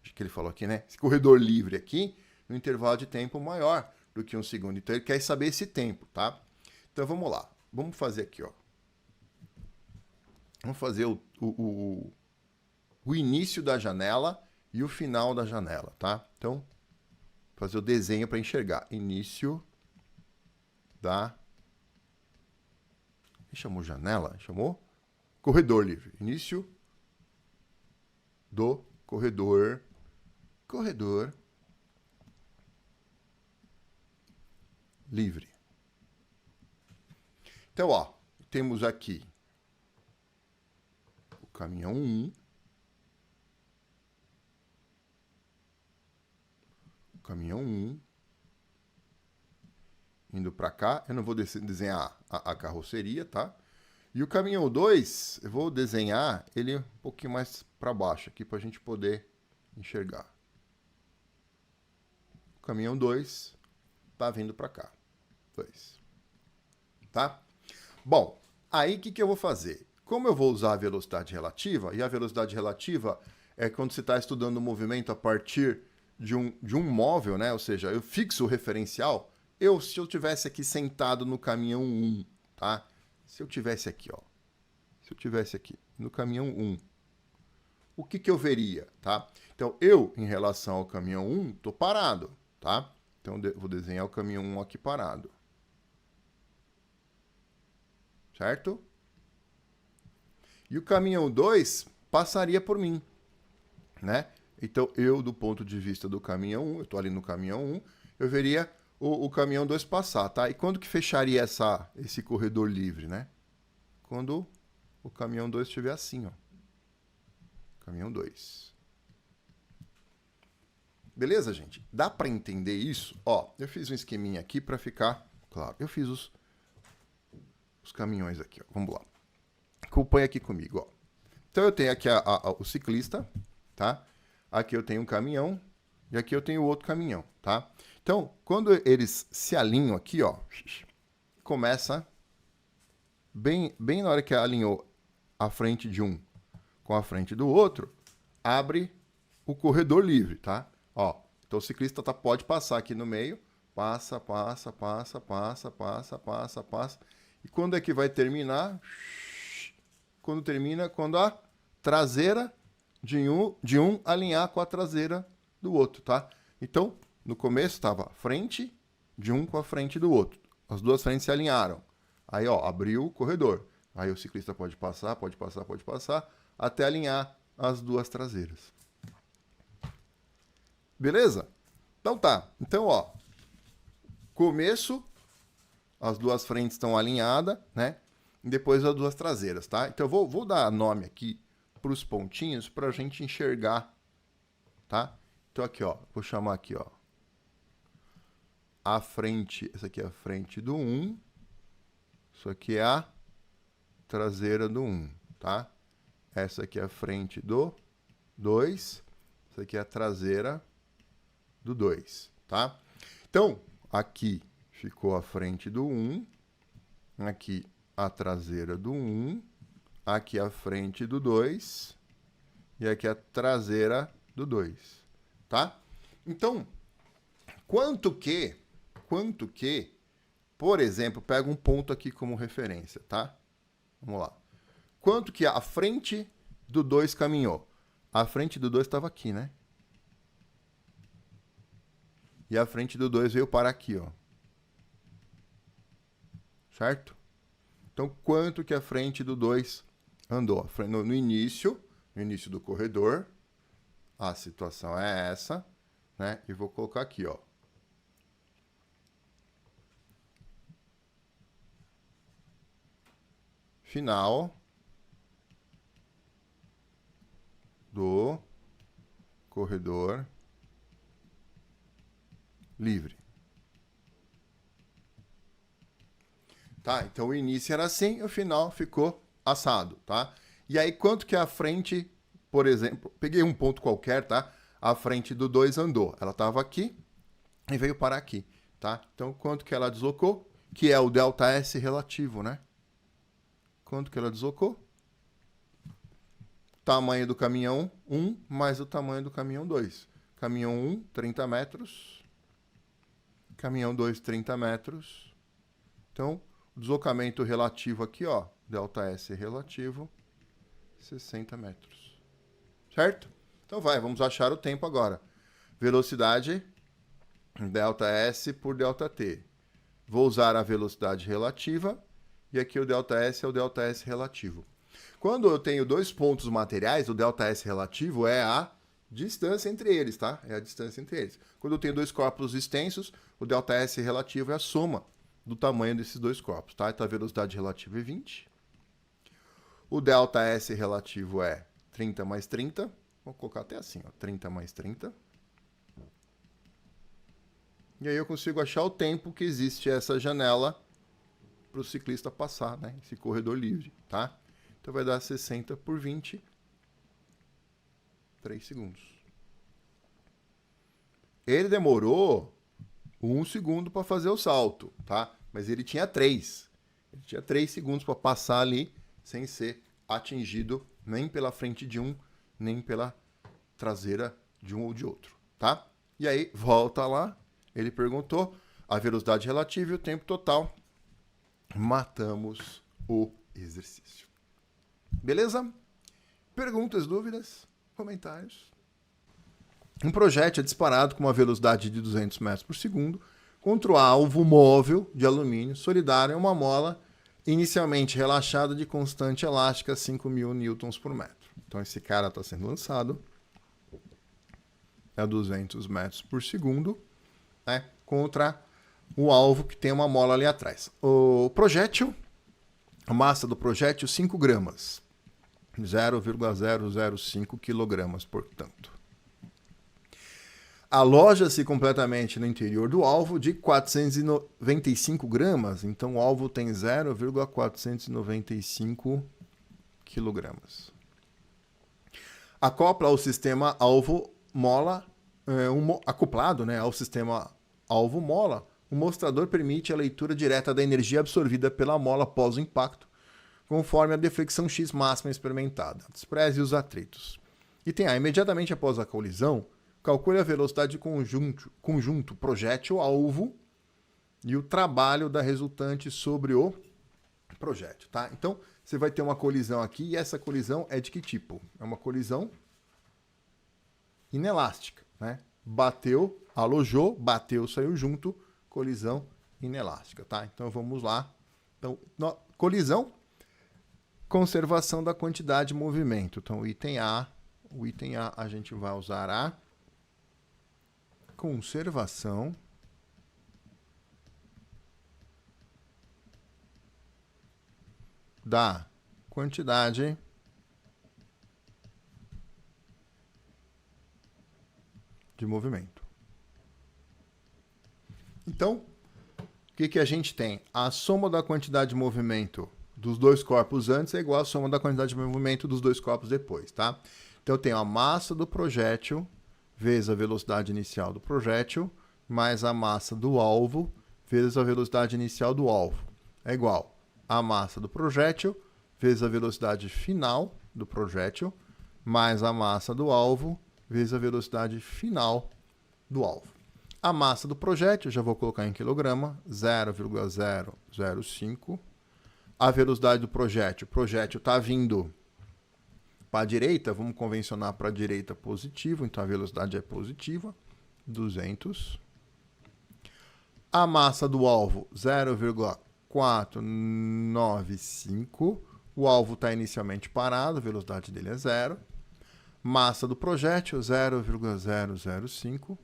que ele falou aqui, né? Esse corredor livre aqui, no intervalo de tempo maior do que 1 segundo. Então, ele quer saber esse tempo, tá? Então, vamos lá. Vamos fazer aqui, ó. Vamos fazer o início da janela e o final da janela, tá? Então, fazer o desenho para enxergar. Início da... Chamou janela? Chamou? Corredor livre. Início do corredor. Corredor livre. Então, ó, temos aqui o caminhão 1. O caminhão 1. Indo para cá, eu não vou desenhar a carroceria, tá? E o caminhão 2, eu vou desenhar ele um pouquinho mais para baixo aqui para a gente poder enxergar. O caminhão 2 tá vindo para cá. 2. Tá? Bom, aí o que eu vou fazer? Como eu vou usar a velocidade relativa, e a velocidade relativa é quando você está estudando o movimento a partir de um móvel, né? Ou seja, eu fixo o referencial. Se eu tivesse aqui sentado no caminhão 1, tá? Se eu tivesse aqui, ó. Se eu tivesse aqui no caminhão 1, o que eu veria, tá? Então, em relação ao caminhão 1, tô parado, tá? Então, vou desenhar o caminhão 1 aqui parado. Certo? E o caminhão 2 passaria por mim, né? Então, do ponto de vista do caminhão 1, eu tô ali no caminhão 1, eu veria o caminhão 2 passar, tá? E quando que fecharia esse corredor livre, né? Quando o caminhão 2 estiver assim, ó. Caminhão 2. Beleza, gente? Dá para entender isso? Ó, eu fiz um esqueminha aqui para ficar claro. Eu fiz os caminhões aqui, ó. Vamos lá. Acompanha aqui comigo, ó. Então eu tenho aqui o ciclista, tá? Aqui eu tenho um caminhão e aqui eu tenho outro caminhão, tá? Então, quando eles se alinham aqui, ó, começa bem na hora que alinhou a frente de um com a frente do outro, abre o corredor livre, tá? Ó, Então o ciclista pode passar aqui no meio, passa, passa, passa, passa, passa, passa, passa. E quando é que vai terminar? Quando termina, quando a traseira de um alinhar com a traseira do outro, tá? Então, no começo estava frente de um com a frente do outro. As duas frentes se alinharam. Aí, ó, abriu o corredor. Aí o ciclista pode passar, até alinhar as duas traseiras. Beleza? Então tá. Então, ó, começo, as duas frentes estão alinhadas, né? E depois as duas traseiras, tá? Então eu vou dar nome aqui para os pontinhos para a gente enxergar, tá? Então aqui, ó, vou chamar aqui, ó, a frente, essa aqui é a frente do 1, isso aqui é a traseira do 1, tá? Essa aqui é a frente do 2, essa aqui é a traseira do 2, tá? Então, aqui ficou a frente do 1, aqui a traseira do 1, aqui a frente do 2 e aqui a traseira do 2, tá? Então, quanto que, por exemplo, pega um ponto aqui como referência, tá? Vamos lá. Quanto que a frente do 2 caminhou? A frente do 2 estava aqui, né? E a frente do 2 veio para aqui, ó. Certo? Então, quanto que a frente do 2 andou? No início do corredor, a situação é essa, né? E vou colocar aqui, ó. Final do corredor livre. Tá? Então o início era assim, o final ficou assado, tá? E aí quanto que a frente, por exemplo, peguei um ponto qualquer, tá? A frente do 2 andou. Ela estava aqui e veio parar aqui, tá? Então quanto que ela deslocou? Que é o ΔS relativo, né? Quanto que ela deslocou? Tamanho do caminhão 1 mais o tamanho do caminhão 2. Caminhão 1, 30 metros. Caminhão 2, 30 metros. Então, o deslocamento relativo aqui, ó, ΔS relativo, 60 metros. Certo? Então vamos achar o tempo agora. Velocidade, ΔS por ΔT. Vou usar a velocidade relativa, e aqui o ΔS é o ΔS relativo. Quando eu tenho dois pontos materiais, o ΔS relativo é a distância entre eles, tá? É a distância entre eles. Quando eu tenho dois corpos extensos, o ΔS relativo é a soma do tamanho desses dois corpos, tá? Então a velocidade relativa é 20. O ΔS relativo é 30 mais 30. Vou colocar até assim, ó, 30 mais 30. E aí eu consigo achar o tempo que existe essa janela para o ciclista passar, né? Esse corredor livre, tá? Então vai dar 60 por 20, 3 segundos. Ele demorou 1 segundo para fazer o salto, tá? Mas ele tinha 3. Ele tinha 3 segundos para passar ali sem ser atingido nem pela frente de um, nem pela traseira de um ou de outro, tá? E aí, volta lá, ele perguntou a velocidade relativa e o tempo total. Matamos o exercício. Beleza? Perguntas, dúvidas, comentários? Um projétil é disparado com uma velocidade de 200 metros por segundo contra o alvo móvel de alumínio solidário em uma mola inicialmente relaxada de constante elástica 5.000 newtons por metro. Então esse cara está sendo lançado a 200 metros por segundo, né, contra o alvo que tem uma mola ali atrás. O projétil, a massa do projétil 5 gramas, 0,005 quilogramas, portanto. Aloja-se completamente no interior do alvo de 495 gramas, então o alvo tem 0,495 quilogramas. Acopla ao sistema alvo-mola, acoplado, né, ao sistema alvo-mola, o mostrador permite a leitura direta da energia absorvida pela mola após o impacto, conforme a deflexão X máxima experimentada. Despreze os atritos. Item A. Imediatamente após a colisão, calcule a velocidade de conjunto projétil-alvo e o trabalho da resultante sobre o projétil, tá? Então, você vai ter uma colisão aqui e essa colisão é de que tipo? É uma colisão inelástica, né? Bateu, alojou, bateu, saiu junto, colisão inelástica, tá? Então, vamos lá. Então, colisão, conservação da quantidade de movimento. Então, o item A a gente vai usar a conservação da quantidade de movimento. Então, o que a gente tem? A soma da quantidade de movimento dos dois corpos antes é igual à soma da quantidade de movimento dos dois corpos depois, tá? Então, eu tenho a massa do projétil vezes a velocidade inicial do projétil, mais a massa do alvo vezes a velocidade inicial do alvo. É igual a massa do projétil vezes a velocidade final do projétil, mais a massa do alvo vezes a velocidade final do alvo. A massa do projétil, já vou colocar em quilograma, 0,005. A velocidade do projétil, o projétil está vindo para a direita, vamos convencionar para a direita positivo, então a velocidade é positiva, 200. A massa do alvo, 0,495. O alvo está inicialmente parado, a velocidade dele é 0. Massa do projétil, 0,005,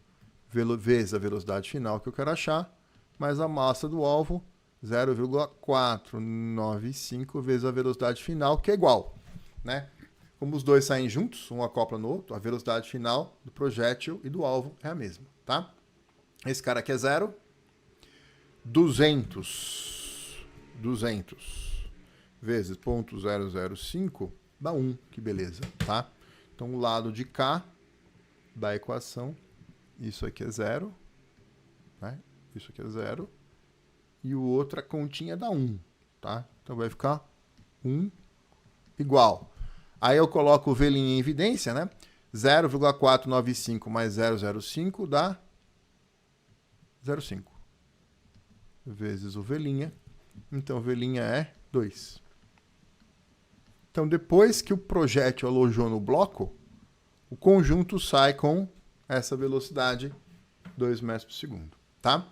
vezes a velocidade final que eu quero achar, mais a massa do alvo, 0,495 vezes a velocidade final, que é igual, né? Como os dois saem juntos, um acopla no outro, a velocidade final do projétil e do alvo é a mesma, tá? Esse cara aqui é 0. 200 vezes 0,005 dá 1, que beleza, tá? Então, o lado de cá da equação, isso aqui é 0, né? Isso aqui é 0. E o outro, a continha dá 1, tá? Então, vai ficar 1 igual. Aí eu coloco o V' em evidência, né? 0,495 mais 0,05 dá 0,5. Vezes o V'. Então, o V' é 2. Então, depois que o projétil alojou no bloco, o conjunto sai com essa velocidade, 2 metros por segundo, tá?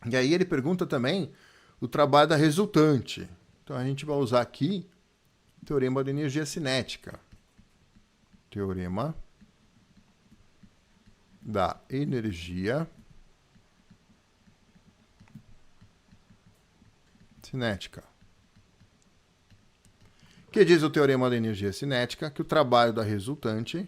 E aí ele pergunta também o trabalho da resultante. Então, a gente vai usar aqui o teorema da energia cinética. Teorema da energia cinética. Que diz o teorema da energia cinética? Que o trabalho da resultante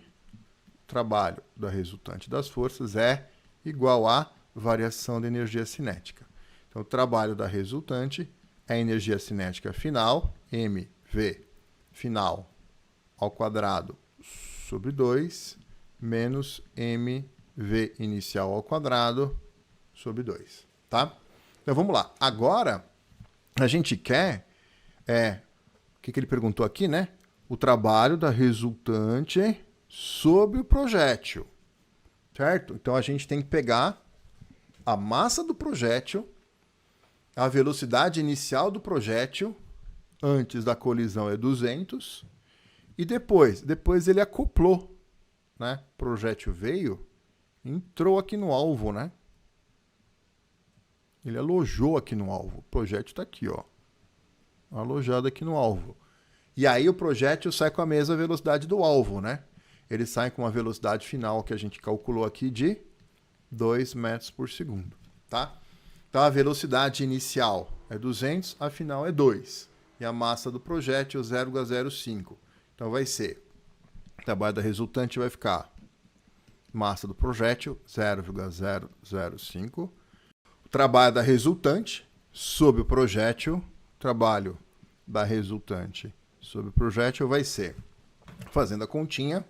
das forças é igual à variação da energia cinética. Então, o trabalho da resultante é a energia cinética final, mv final ao quadrado sobre 2, menos mv inicial ao quadrado sobre 2, tá? Então, vamos lá. Agora, a gente quer, o que ele perguntou aqui, né? O trabalho da resultante sobre o projétil, certo? Então, a gente tem que pegar a massa do projétil, a velocidade inicial do projétil, antes da colisão é 200, e depois ele acoplou, né? O projétil veio, entrou aqui no alvo, né? Ele alojou aqui no alvo. O projétil está aqui, ó, alojado aqui no alvo. E aí o projétil sai com a mesma velocidade do alvo, né? Ele sai com a velocidade final que a gente calculou aqui de 2 metros por segundo, tá? Então, a velocidade inicial é 200, a final é 2. E a massa do projétil, 0,05. Então, vai ser, o trabalho da resultante vai ficar massa do projétil, 0,005. O trabalho da resultante sobre o projétil, trabalho da resultante sobre o projétil vai ser, fazendo a continha,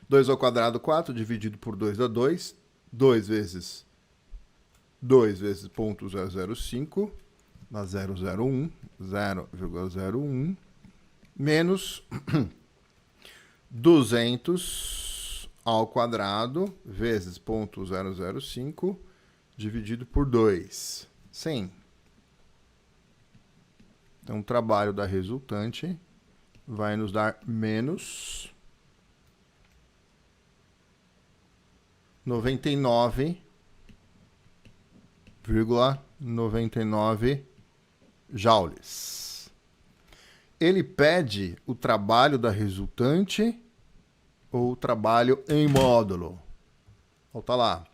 2 ao quadrado, 4, dividido por 2 dá 2. 2 vezes 0,005 dá 0,01, menos 200 ao quadrado vezes 0,005 dividido por 2. 100. Então, o trabalho da resultante vai nos dar menos 99,99 joules. Ele pede o trabalho da resultante ou o trabalho em módulo. Volta lá.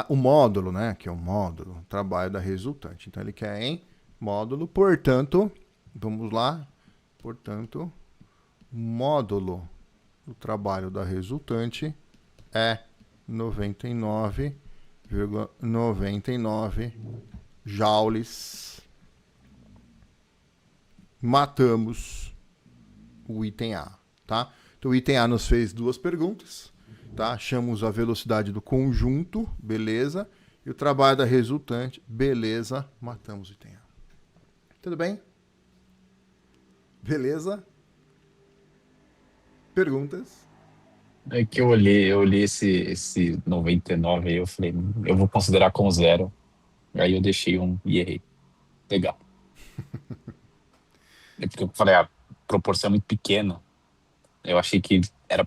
O módulo, né? Que é o módulo, o trabalho da resultante. Então, ele quer em módulo. Portanto, vamos lá. Portanto, módulo do trabalho da resultante é 99,99 joules. Matamos o item A, tá? Então, o item A nos fez duas perguntas, tá? Achamos a velocidade do conjunto, beleza. E o trabalho da resultante, beleza. Matamos o item A. Tudo bem? Beleza? Perguntas? É que eu olhei esse 99 aí, eu falei, eu vou considerar como zero. Aí eu deixei um e errei. Legal. É porque eu falei, a proporção é muito pequena. Eu achei que era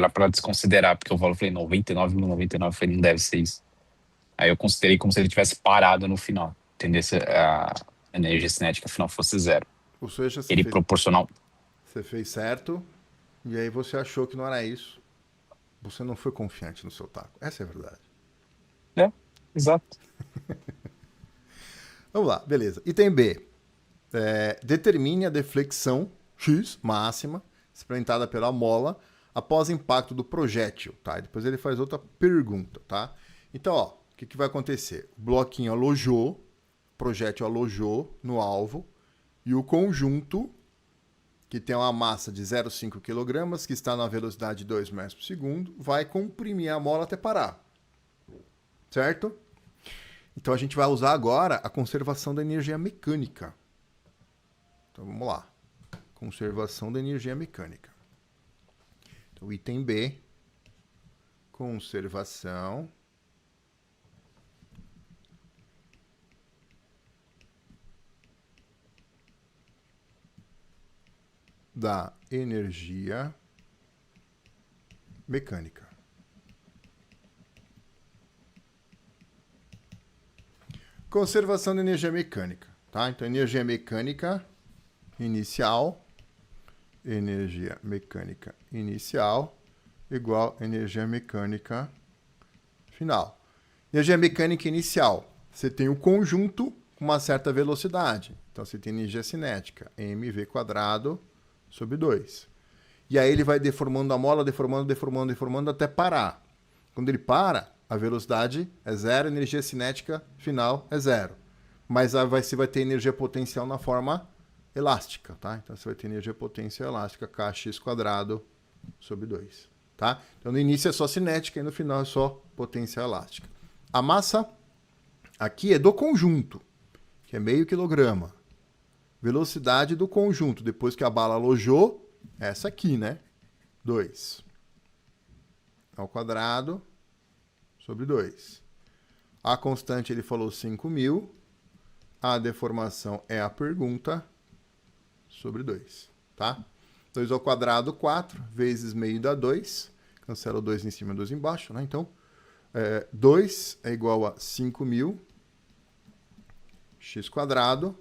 para desconsiderar, porque eu falei 99,99, eu falei, não deve ser isso. Aí eu considerei como se ele tivesse parado no final, entendeu? Se a energia cinética final fosse zero. Ou seja, Ele proporcional. você fez certo, e aí você achou que não era isso. Você não foi confiante no seu taco. Essa é a verdade. É, exato. Vamos lá, beleza. Item B. Determine a deflexão X máxima experimentada pela mola após impacto do projétil, tá? E depois ele faz outra pergunta, tá? Então, ó, o que vai acontecer? O bloquinho alojou, o projétil alojou no alvo e o conjunto, que tem uma massa de 0,5 kg, que está na velocidade de 2 metros por segundo, vai comprimir a mola até parar. Certo? Então a gente vai usar agora a conservação da energia mecânica. Então vamos lá. Conservação da energia mecânica. Então, item B. Conservação da energia mecânica. Conservação da energia mecânica, tá? Então, energia mecânica inicial, energia mecânica inicial igual energia mecânica final. Energia mecânica inicial, você tem o conjunto com uma certa velocidade. Então, você tem energia cinética, mv² sobre 2. E aí ele vai deformando a mola, deformando até parar. Quando ele para, a velocidade é zero, a energia cinética final é zero. Mas você vai ter energia potencial na forma elástica, tá? Então você vai ter energia potencial elástica, kx² sobre 2, tá? Então no início é só cinética e no final é só potência elástica. A massa aqui é do conjunto, que é meio quilograma. Velocidade do conjunto, depois que a bala alojou, essa aqui, né? 2 ao quadrado sobre 2. A constante ele falou 5.000. A deformação é a pergunta sobre 2, tá? 2 ao quadrado, 4, vezes meio dá 2. Cancela o 2 em cima e 2 embaixo, né? Então, 2 é igual a 5.000 x².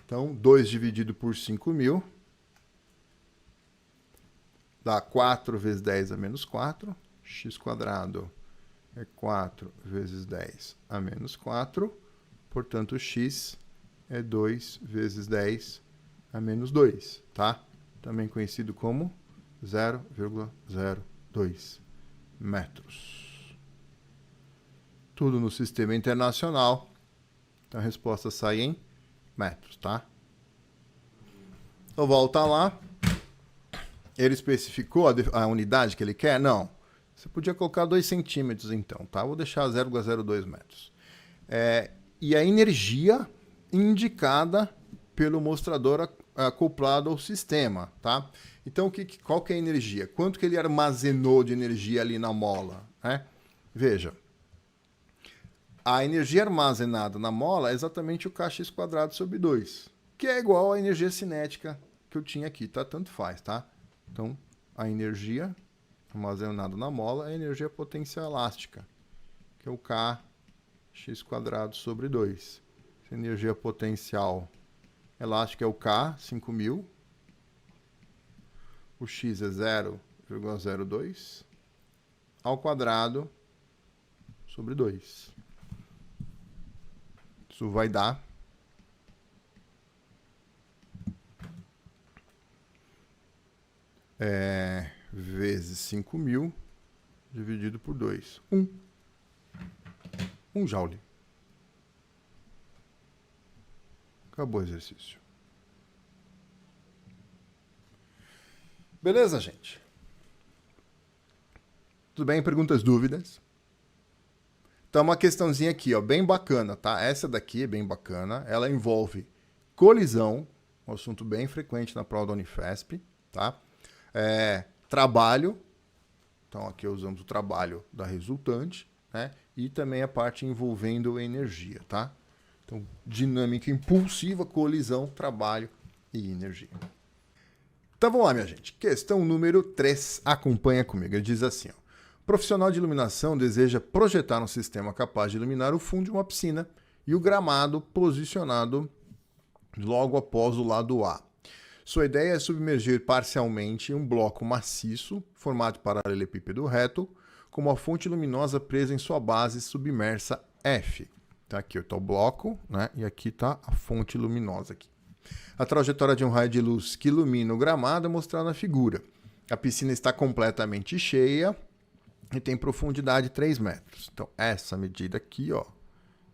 Então, 2 dividido por 5.000 dá 4 vezes 10 a menos 4. X² é 4 vezes 10 a menos 4. Portanto, x é 2 vezes 10 a menos 2, tá? Também conhecido como 0,02 metros. Tudo no sistema internacional. Então, a resposta sai em metros, tá? Então, volta lá. Ele especificou a unidade que ele quer? Não. Você podia colocar 2 centímetros, então, tá? Vou deixar 0,02 metros. E a energia indicada pelo mostrador acoplado ao sistema, tá? Então, qual que é a energia? Quanto que ele armazenou de energia ali na mola, né? Veja, a energia armazenada na mola é exatamente o kx² sobre 2, que é igual à energia cinética que eu tinha aqui, tá? Tanto faz, tá? Então, a energia armazenada na mola é a energia potencial elástica, que é o kx² sobre 2. Essa energia potencial elástica é o K, 5.000. O X é 0,02 ao quadrado sobre 2. Isso vai dar vezes 5.000 dividido por 2. 1 joule. Acabou o exercício. Beleza, gente? Tudo bem? Perguntas, dúvidas? Então, uma questãozinha aqui, ó, bem bacana, tá? Essa daqui é bem bacana. Ela envolve colisão, um assunto bem frequente na prova da Unifesp, tá? Trabalho. Então, aqui usamos o trabalho da resultante, né? E também a parte envolvendo energia, tá? Então, dinâmica impulsiva, colisão, trabalho e energia. Então, vamos lá, minha gente. Questão número 3. Acompanha comigo. Ele diz assim, ó. Profissional de iluminação deseja projetar um sistema capaz de iluminar o fundo de uma piscina e o gramado posicionado logo após o lado A. Sua ideia é submergir parcialmente um bloco maciço, formado de paralelepípedo reto, com uma fonte luminosa presa em sua base submersa F. Então, aqui está o bloco, né? E aqui está a fonte luminosa. Aqui. A trajetória de um raio de luz que ilumina o gramado é mostrada na figura. A piscina está completamente cheia e tem profundidade de 3 metros. Então, essa medida aqui, ó,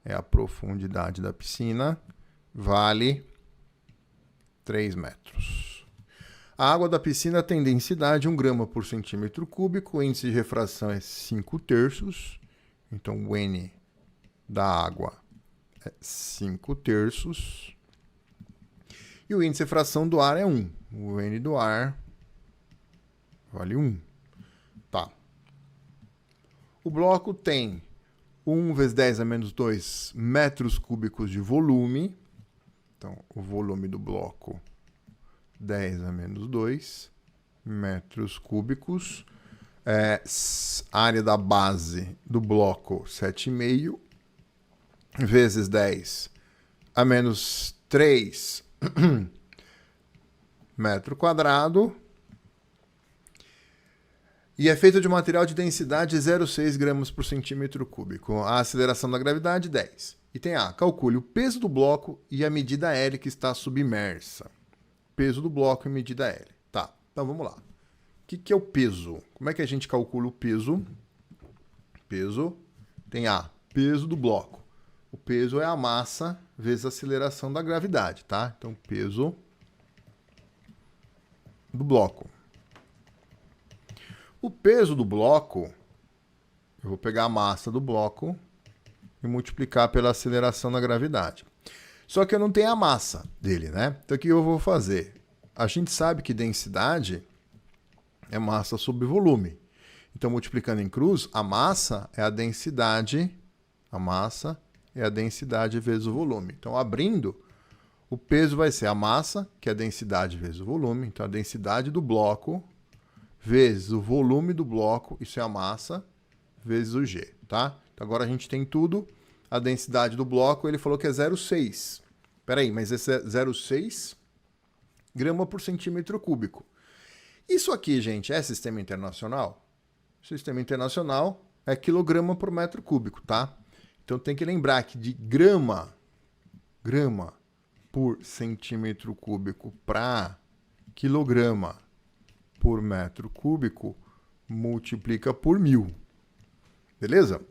é a profundidade da piscina, vale 3 metros. A água da piscina tem densidade 1 grama por centímetro cúbico, o índice de refração é 5/3, então o N da água é 5/3, e o índice de refração do ar é 1. O N do ar vale 1. Tá. O bloco tem 1 vezes 10 a menos 2 metros cúbicos de volume. Então, o volume do bloco, 10 a menos 2 metros cúbicos. Área da base do bloco, 7,5 vezes 10 a menos 3 metro quadrado. E é feito de um material de densidade 0,6 gramas por centímetro cúbico. A aceleração da gravidade, 10. Item A. Calcule o peso do bloco e a medida L que está submersa. Peso do bloco e medida L. Tá, então vamos lá. O que é o peso? Como é que a gente calcula o peso? Peso tem A. Peso do bloco. O peso é a massa vezes a aceleração da gravidade, tá? Então, peso do bloco. O peso do bloco, eu vou pegar a massa do bloco e multiplicar pela aceleração da gravidade. Só que eu não tenho a massa dele, né? Então, o que eu vou fazer? A gente sabe que densidade é massa sobre volume. Então, multiplicando em cruz, a massa é a densidade vezes o volume. Então, abrindo, o peso vai ser a massa, que é a densidade vezes o volume. Então, a densidade do bloco vezes o volume do bloco, isso é a massa, vezes o G, tá? Então, agora a gente tem tudo. A densidade do bloco, ele falou que é 0,6. Espera aí, mas esse é 0,6 grama por centímetro cúbico. Isso aqui, gente, é sistema internacional? Sistema internacional é quilograma por metro cúbico, tá? Então, tem que lembrar que de grama por centímetro cúbico para quilograma por metro cúbico, multiplica por 1.000. Beleza?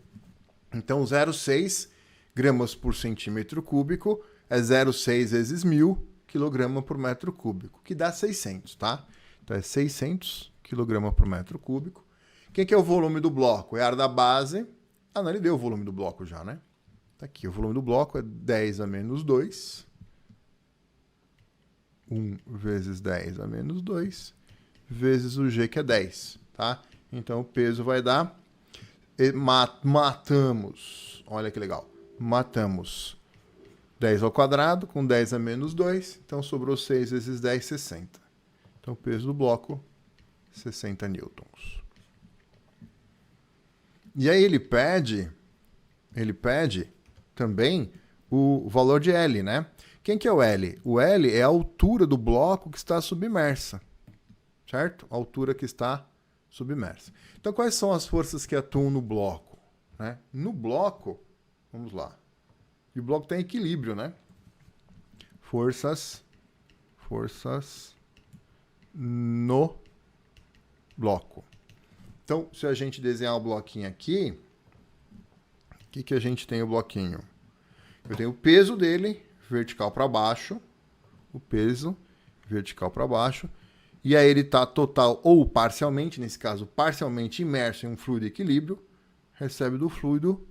Então, 0,6 gramas por centímetro cúbico é 0,6 vezes 1.000 quilograma por metro cúbico, que dá 600, tá? Então, é 600 quilograma por metro cúbico. Quem que é o volume do bloco? É a área da base. Ah, não, ele deu o volume do bloco já, né? Tá aqui, o volume do bloco é 10 a menos 2 1 vezes 10 a menos 2, vezes o G, que é 10, tá? Então, o peso vai dar... Matamos, olha que legal, matamos 10 ao quadrado com 10 a menos 2, então sobrou 6 vezes 10, 60. Então, o peso do bloco, 60 newtons. E aí ele pede também o valor de L, né? Quem que é o L? O L é a altura do bloco que está submersa, certo? A altura que está submersa. Então, quais são as forças que atuam no bloco? Né? No bloco, vamos lá. E o bloco tem equilíbrio, né? Forças no bloco. Então, se a gente desenhar o bloquinho aqui, o que a gente tem o bloquinho? Eu tenho o peso dele, vertical para baixo, o peso vertical para baixo, e aí ele está total ou parcialmente, nesse caso parcialmente imerso em um fluido de equilíbrio, recebe do fluido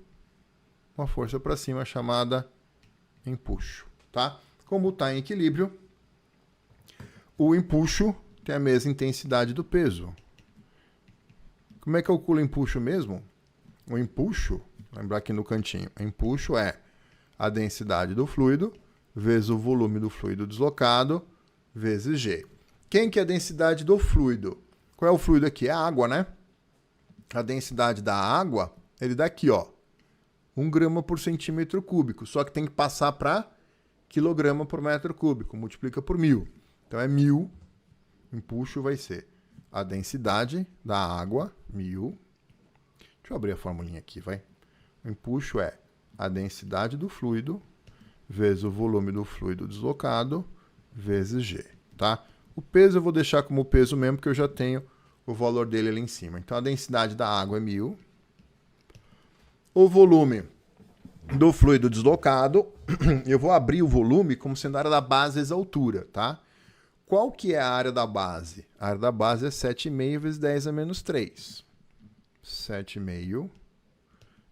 uma força para cima chamada empuxo, tá? Como está em equilíbrio, o empuxo tem a mesma intensidade do peso. Como é que eu calculo o empuxo mesmo? O empuxo, lembrar aqui no cantinho, o empuxo é a densidade do fluido vezes o volume do fluido deslocado vezes G. Quem que é a densidade do fluido? Qual é o fluido aqui? É a água, né? A densidade da água, ele dá aqui, ó, 1 grama por centímetro cúbico. Só que tem que passar para quilograma por metro cúbico. Multiplica por 1000. Então é 1000. O empuxo vai ser a densidade da água, 1000. Deixa eu abrir a formulinha aqui, vai. O empuxo é a densidade do fluido vezes o volume do fluido deslocado vezes G, tá? O peso eu vou deixar como peso mesmo, porque eu já tenho o valor dele ali em cima. Então, a densidade da água é 1000. O volume do fluido deslocado, eu vou abrir o volume como sendo a área da base vezes a altura, tá? Qual que é a área da base? A área da base é 7,5 vezes 10 a menos 3. 7,5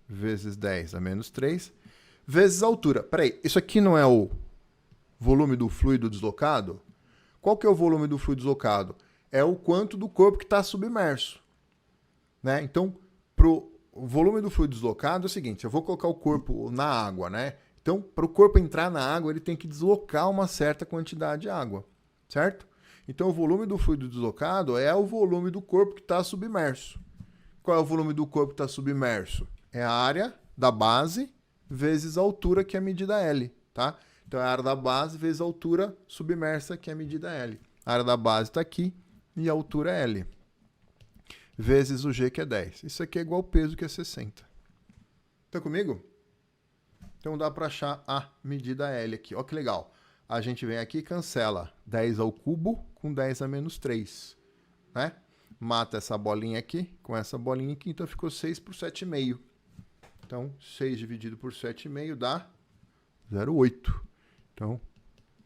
vezes 10 a menos 3, vezes a altura. Peraí, isso aqui não é o volume do fluido deslocado? Qual que é o volume do fluido deslocado? É o quanto do corpo que está submerso, né? Então, para o volume do fluido deslocado é o seguinte, eu vou colocar o corpo na água, né? Então, para o corpo entrar na água, ele tem que deslocar uma certa quantidade de água, certo? Então, o volume do fluido deslocado é o volume do corpo que está submerso. Qual é o volume do corpo que está submerso? É a área da base vezes a altura, que é a medida L, tá? Então, é a área da base vezes a altura submersa, que é a medida L. A área da base está aqui e a altura é L. Vezes o G, que é 10. Isso aqui é igual ao peso, que é 60. Tá comigo? Então, dá para achar a medida L aqui. Olha que legal. A gente vem aqui e cancela 10 ao cubo com 10 a menos 3, né? Mata essa bolinha aqui com essa bolinha aqui, então ficou 6 por 7,5. Então, 6 dividido por 7,5 dá 0,8. Então,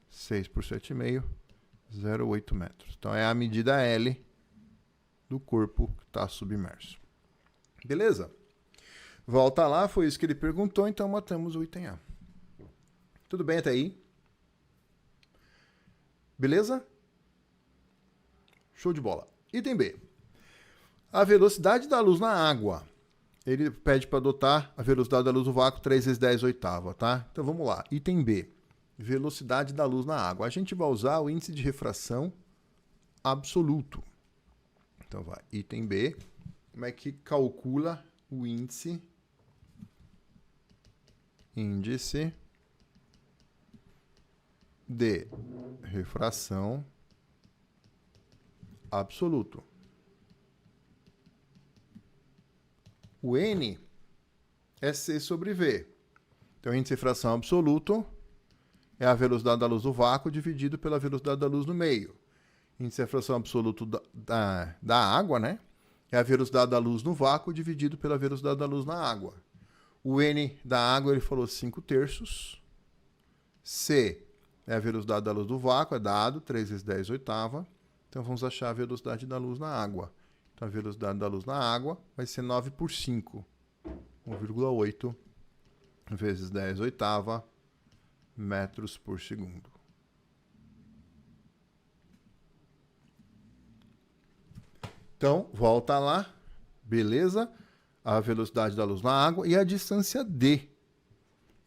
6 por 7,5, 0,8 metros. Então, é a medida L do corpo que está submerso. Beleza? Volta lá, foi isso que ele perguntou, então matamos o item A. Tudo bem até aí? Beleza? Show de bola. Item B. A velocidade da luz na água. Ele pede para adotar a velocidade da luz no vácuo 3 vezes 10 oitava, tá? Então vamos lá. Item B. Velocidade da luz na água. A gente vai usar o índice de refração absoluto. Então vai. Item B. Como é que calcula o índice de refração absoluto? O N é C sobre V. Então, o índice de refração absoluto é a velocidade da luz no vácuo dividido pela velocidade da luz no meio. Índice de refração absoluto da água, né? É a velocidade da luz no vácuo dividido pela velocidade da luz na água. O N da água, ele falou 5/3. C é a velocidade da luz do vácuo, é dado, 3 vezes 10 oitava. Então, vamos achar a velocidade da luz na água. Então, a velocidade da luz na água vai ser 9 por 5. 1,8 vezes 10 oitava metros por segundo. Então, volta lá, beleza? A velocidade da luz na água e a distância D,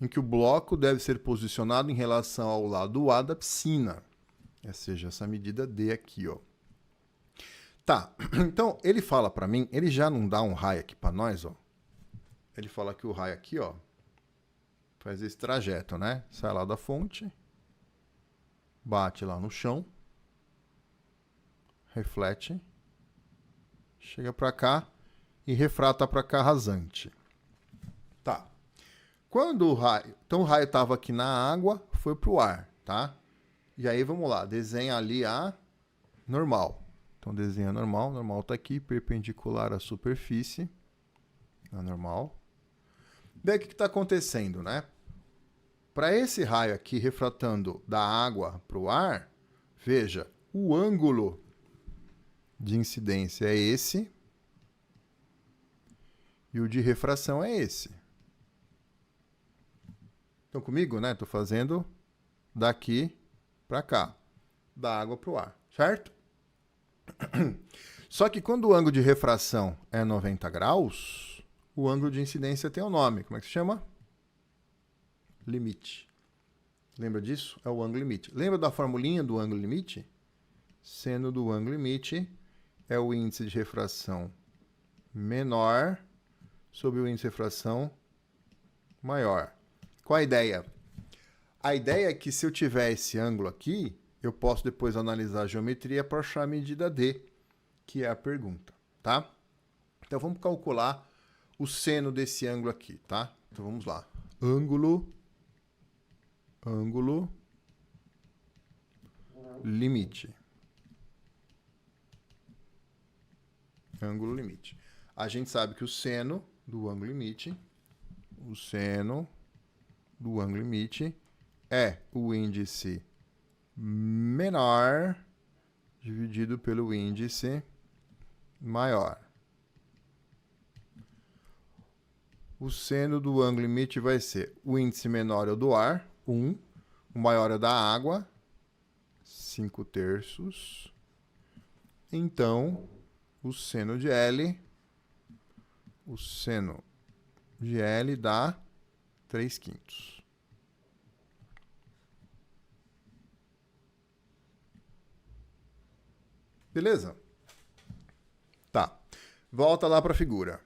em que o bloco deve ser posicionado em relação ao lado A da piscina. Ou seja, essa medida D aqui, ó. Tá, então ele fala para mim, ele já não dá um raio aqui para nós, ó. Ele fala que o raio aqui, ó, faz esse trajeto, né? Sai lá da fonte, bate lá no chão, reflete, chega para cá e refrata para cá rasante. Tá. Quando o raio, então o raio estava aqui na água, foi pro ar, tá? E aí vamos lá, desenha ali a normal. Então desenha normal, normal está aqui, perpendicular à superfície, a normal. Daí o que está acontecendo, né? Para esse raio aqui refratando da água para o ar, veja, o ângulo de incidência é esse e o de refração é esse. Estão comigo, né? Estou fazendo daqui para cá, da água para o ar, certo? Só que quando o ângulo de refração é 90 graus, o ângulo de incidência tem um nome. Como é que se chama? Limite. Lembra disso? É o ângulo limite. Lembra da formulinha do ângulo limite? Seno do ângulo limite é o índice de refração menor sobre o índice de refração maior. Qual a ideia? A ideia é que se eu tiver esse ângulo aqui, eu posso depois analisar a geometria para achar a medida D, que é a pergunta, tá? Então vamos calcular o seno desse ângulo aqui, tá? Então vamos lá. Ângulo limite. Ângulo limite. A gente sabe que o seno do ângulo limite, é o índice menor dividido pelo índice maior. O seno do ângulo limite vai ser o índice menor é o do ar, 1. O maior é da água, 5/3. Então, o seno de L dá 3/5. Beleza? Tá. Volta lá para a figura.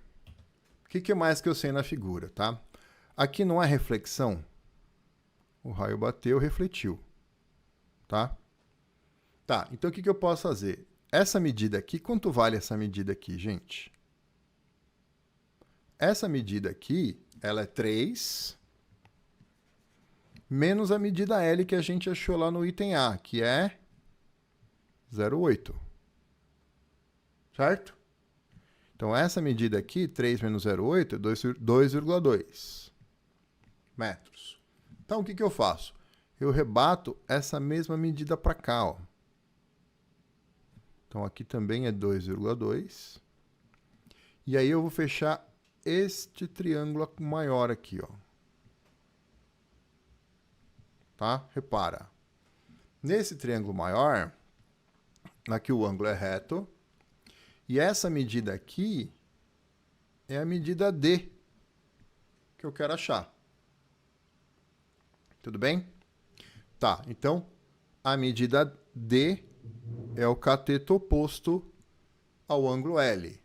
O que mais que eu sei na figura, tá? Aqui não é reflexão. O raio bateu, refletiu. Tá? Tá, então o que eu posso fazer? Essa medida aqui, quanto vale essa medida aqui, gente? Essa medida aqui, ela é 3 menos a medida L que a gente achou lá no item A, que é 0,8. Certo? Então, essa medida aqui, 3 menos 0,8, é 2,2 metros. Então, o que eu faço? Eu rebato essa mesma medida para cá, ó. Então, aqui também é 2,2. E aí eu vou fechar este triângulo maior aqui, ó. Tá? Repara. Nesse triângulo maior, aqui o ângulo é reto. E essa medida aqui é a medida D que eu quero achar. Tudo bem? Tá, então a medida D é o cateto oposto ao ângulo L.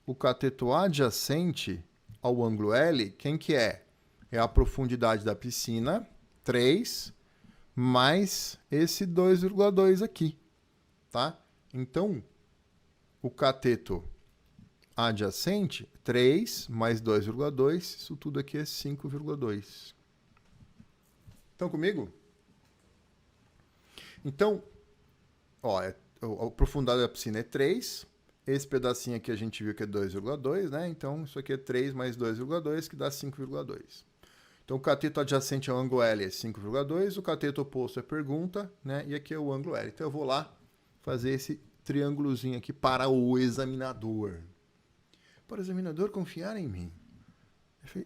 O cateto adjacente ao ângulo L, quem que é? É a profundidade da piscina, 3, mais esse 2,2 aqui, tá? Então, o cateto adjacente, 3 mais 2,2, isso tudo aqui é 5,2. Estão comigo? Então, ó, a profundidade da piscina é 3. Esse pedacinho aqui a gente viu que é 2,2, né? Então, isso aqui é 3 mais 2,2, que dá 5,2. Então, o cateto adjacente ao ângulo L é 5,2, o cateto oposto é pergunta, né? E aqui é o ângulo L. Então, eu vou lá fazer esse triângulozinho aqui para o examinador. Para o examinador confiar em mim.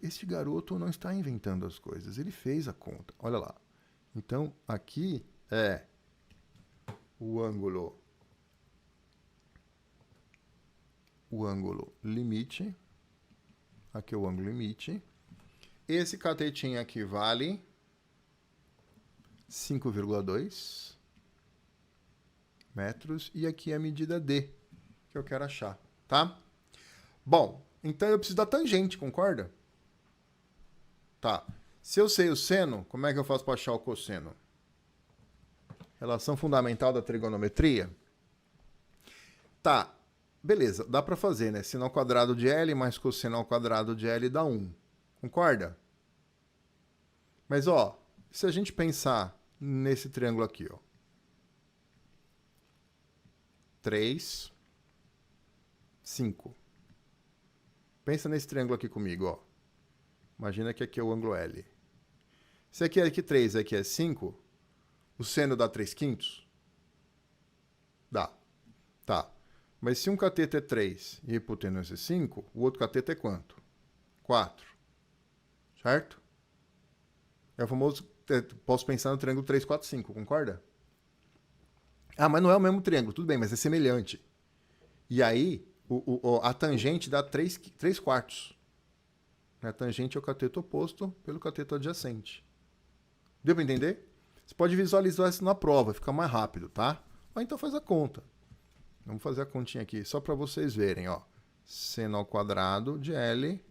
Este garoto não está inventando as coisas, ele fez a conta. Olha lá. Então, aqui é o ângulo o ângulo limite. Aqui é o ângulo limite. Esse catetinho aqui vale 5,2 metros. E aqui é a medida D, que eu quero achar, tá? Bom, então eu preciso da tangente, concorda? Tá. Se eu sei o seno, como é que eu faço para achar o cosseno? Relação fundamental da trigonometria? Tá. Beleza, dá para fazer, né? Seno ao quadrado de L mais cosseno ao quadrado de L dá 1. Concorda? Mas, ó, se a gente pensar nesse triângulo aqui, ó. 3, 5. Pensa nesse triângulo aqui comigo, ó. Imagina que aqui é o ângulo L. Se aqui é 3 e aqui é 5, o seno dá 3/5? Dá. Tá. Mas se um cateto é 3 e a hipotenusa é 5, o outro cateto é quanto? 4. Certo? É o famoso... Posso pensar no triângulo 3, 4, 5, concorda? Ah, mas não é o mesmo triângulo. Tudo bem, mas é semelhante. E aí, a tangente dá 3/4. A tangente é o cateto oposto pelo cateto adjacente. Deu para entender? Você pode visualizar isso na prova, fica mais rápido, tá? Ou então faz a conta. Vamos fazer a continha aqui, só para vocês verem, ó. Seno ao quadrado de L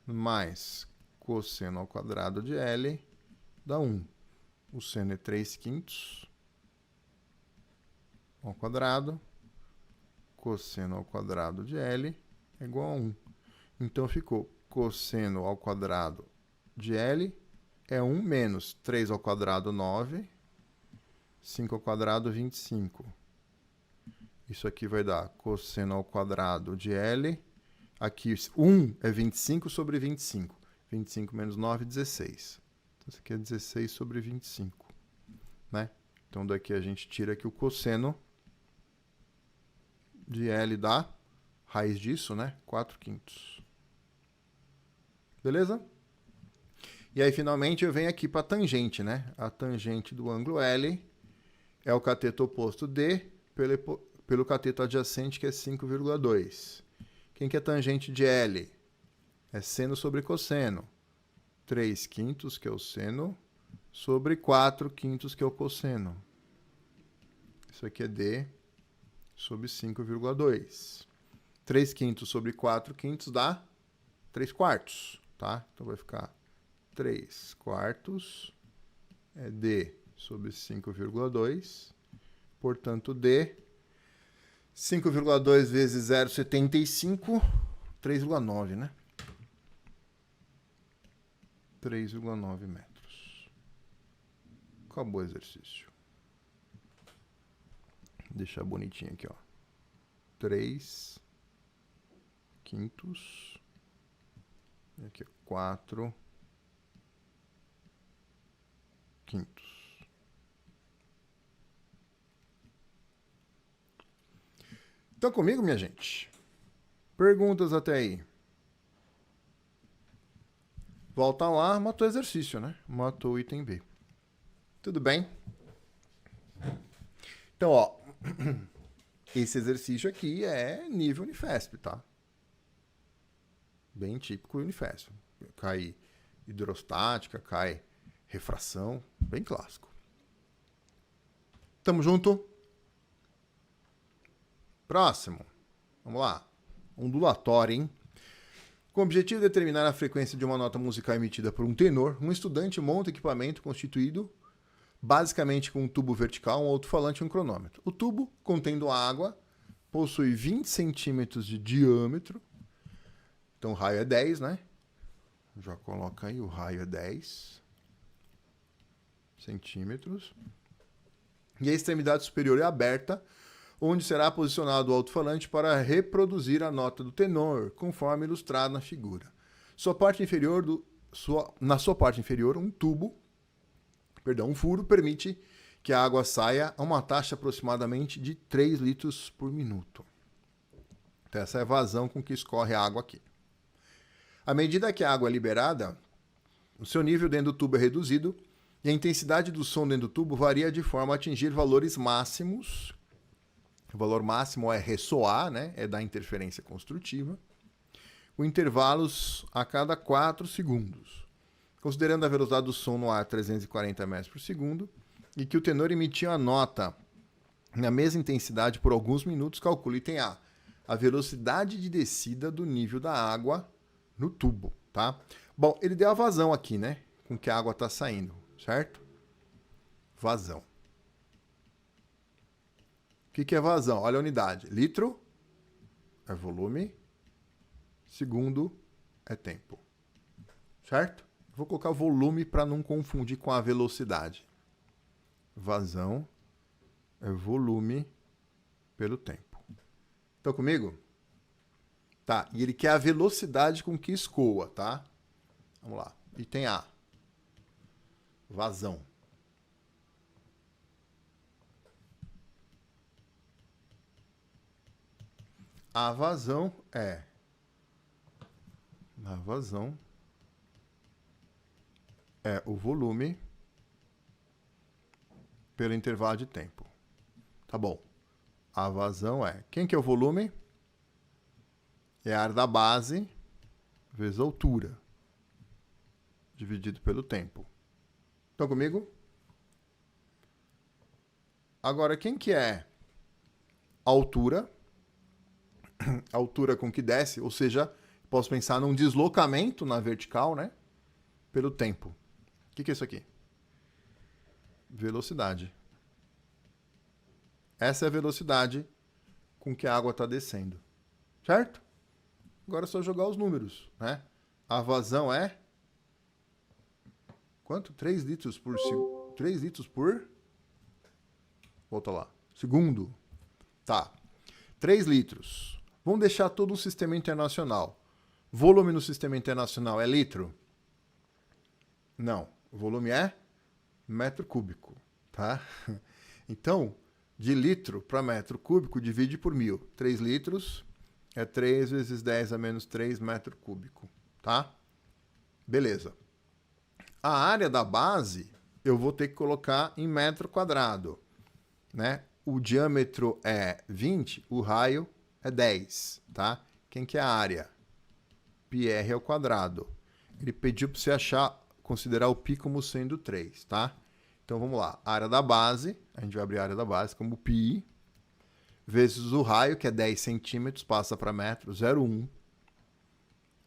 mais cosseno ao quadrado de L dá 1. O seno é 3/5 ao quadrado. Cosseno ao quadrado de L é igual a 1. Então ficou cosseno ao quadrado de L é 1 menos 3 ao quadrado, 9. 5 ao quadrado, 25. Isso aqui vai dar cosseno ao quadrado de L. Aqui, 1 é 25 sobre 25. 25 menos 9, 16. Então, isso aqui é 16 sobre 25. Né? Então, daqui a gente tira aqui o cosseno de L dá raiz disso, né? 4/5. Beleza? E aí, finalmente, eu venho aqui para a tangente, né? A tangente do ângulo L é o cateto oposto D pelo cateto adjacente, que é 5,2. Quem que é tangente de L? É seno sobre cosseno. 3/5, que é o seno, sobre 4/5, que é o cosseno. Isso aqui é D sobre 5,2. 3/5 sobre 4/5 dá 3/4, tá? Então vai ficar 3/4 é D sobre 5,2. Portanto, D, 5,2 vezes 0,75, 3,9, né? 3,9 metros. Acabou o exercício. Deixar bonitinho aqui, ó. 3/5. E aqui, 4/5. Estão comigo, minha gente? Perguntas até aí? Volta lá, matou o exercício, né? Matou o item B. Tudo bem? Então, ó. Esse exercício aqui é nível Unifesp, tá? Bem típico Unifesp. Cai hidrostática, cai refração. Bem clássico. Tamo junto? Próximo. Vamos lá. Ondulatório, hein? Com o objetivo de determinar a frequência de uma nota musical emitida por um tenor, um estudante monta equipamento constituído basicamente com um tubo vertical, um alto-falante e um cronômetro. O tubo, contendo água, possui 20 centímetros de diâmetro. Então o raio é 10, né? Já coloca aí, o raio é 10 centímetros. E a extremidade superior é aberta, onde será posicionado o alto-falante para reproduzir a nota do tenor, conforme ilustrado na figura. Na sua parte inferior, um furo permite que a água saia a uma taxa aproximadamente de 3 litros por minuto. Então, essa é a vazão com que escorre a água aqui. À medida que a água é liberada, o seu nível dentro do tubo é reduzido e a intensidade do som dentro do tubo varia de forma a atingir valores máximos O valor máximo é ressoar, né? É da interferência construtiva. Com intervalos a cada 4 segundos. Considerando a velocidade do som no ar 340 metros por segundo e que o tenor emitia a nota na mesma intensidade por alguns minutos, calcule item a velocidade de descida do nível da água no tubo, tá? Bom, ele deu a vazão aqui, né? Com que a água está saindo, certo? Vazão. O que é vazão? Olha a unidade. Litro é volume, segundo é tempo, certo? Vou colocar volume para não confundir com a velocidade. Vazão é volume pelo tempo. Estão comigo? Tá, e ele quer a velocidade com que escoa, tá? Vamos lá. Item A. Vazão. A vazão é... A vazão é o volume pelo intervalo de tempo. Tá bom. A vazão é... Quem que é o volume? É a área da base vezes a altura, dividido pelo tempo. Estão comigo? Agora, quem que é a altura? A altura com que desce, ou seja, posso pensar num deslocamento na vertical, né? Pelo tempo. O que é isso aqui? Velocidade. Essa é a velocidade com que a água está descendo. Certo? Agora é só jogar os números, né? A vazão é... Quanto? 3 litros por segundo. 3 litros por... Volta lá. Segundo. Tá. 3 litros. Vamos deixar todo o sistema internacional. Volume no sistema internacional é litro? Não. O volume é metro cúbico, tá? Então, de litro para metro cúbico, divide por 1000. 3 litros é 3 vezes 10 a menos 3 metro cúbico, tá? Beleza. A área da base, eu vou ter que colocar em metro quadrado, né? O diâmetro é 20, o raio é 10, tá? Quem que é a área? πr ao quadrado. Ele pediu para você achar, considerar o π como sendo 3, tá? Então vamos lá. A área da base, a gente vai abrir a área da base como π, vezes o raio, que é 10 centímetros, passa para metro, 0,1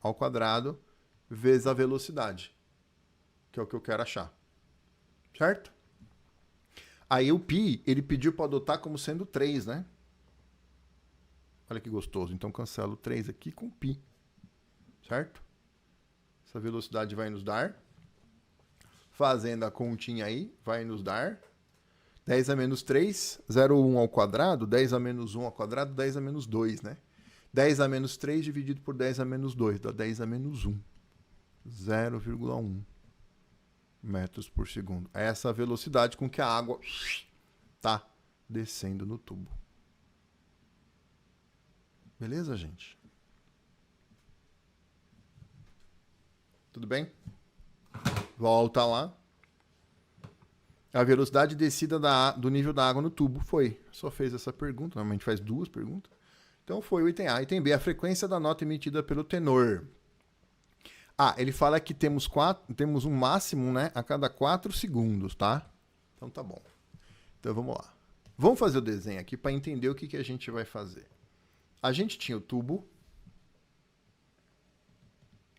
ao quadrado, vezes a velocidade, que é o que eu quero achar. Certo? Aí o π, ele pediu para adotar como sendo 3, né? Olha que gostoso. Então cancelo 3 aqui com π. Certo? Essa velocidade vai nos dar... Fazendo a continha aí, vai nos dar 10 a menos 3, 0,1 ao quadrado, 10 a menos 1 ao quadrado, 10 a menos 2, né? 10 a menos 3 dividido por 10 a menos 2, dá 10 a menos 1. 0,1 metros por segundo. É essa a velocidade com que a água está descendo no tubo. Beleza, gente? Tudo bem? Volta lá. A velocidade de descida do nível da água no tubo foi. Só fez essa pergunta. Normalmente faz 2 perguntas. Então foi o item A. Item B, a frequência da nota emitida pelo tenor. Ah, ele fala que temos um máximo, né, a cada 4 segundos, tá? Então tá bom. Então vamos lá. Vamos fazer o desenho aqui para entender o que a gente vai fazer. A gente tinha o tubo.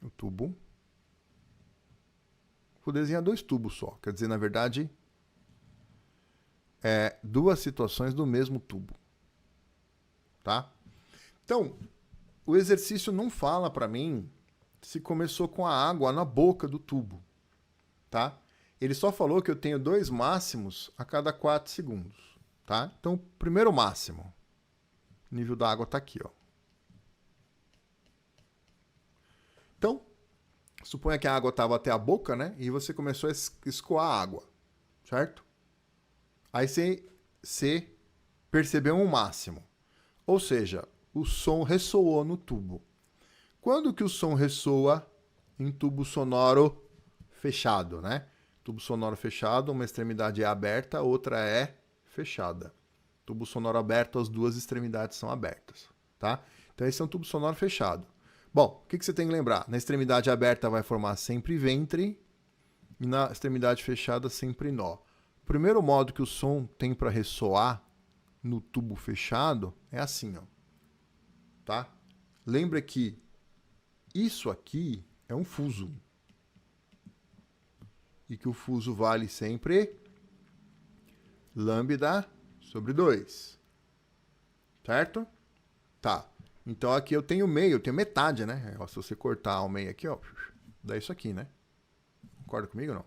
O tubo. Vou desenhar 2 tubos só. Quer dizer, na verdade, 2 situações do mesmo tubo. Tá? Então, o exercício não fala para mim se começou com a água na boca do tubo. Tá? Ele só falou que eu tenho 2 máximos a cada 4 segundos. Tá? Então, primeiro máximo. O nível da água está aqui. Ó. Então, suponha que a água estava até a boca, né? E você começou a escoar a água, certo? Aí você percebeu um máximo. Ou seja, o som ressoou no tubo. Quando que o som ressoa em tubo sonoro fechado, né? Tubo sonoro fechado, uma extremidade é aberta, a outra é fechada. Tubo sonoro aberto, as duas extremidades são abertas, tá? Então esse é um tubo sonoro fechado. Bom, o que você tem que lembrar? Na extremidade aberta vai formar sempre ventre e na extremidade fechada sempre nó. O primeiro modo que o som tem para ressoar no tubo fechado é assim, ó. Tá? Lembra que isso aqui é um fuso. E que o fuso vale sempre lambda sobre 2. Certo? Tá. Então aqui eu tenho meio, eu tenho metade, né? Se você cortar ao meio aqui, ó, dá isso aqui, né? Concorda comigo ou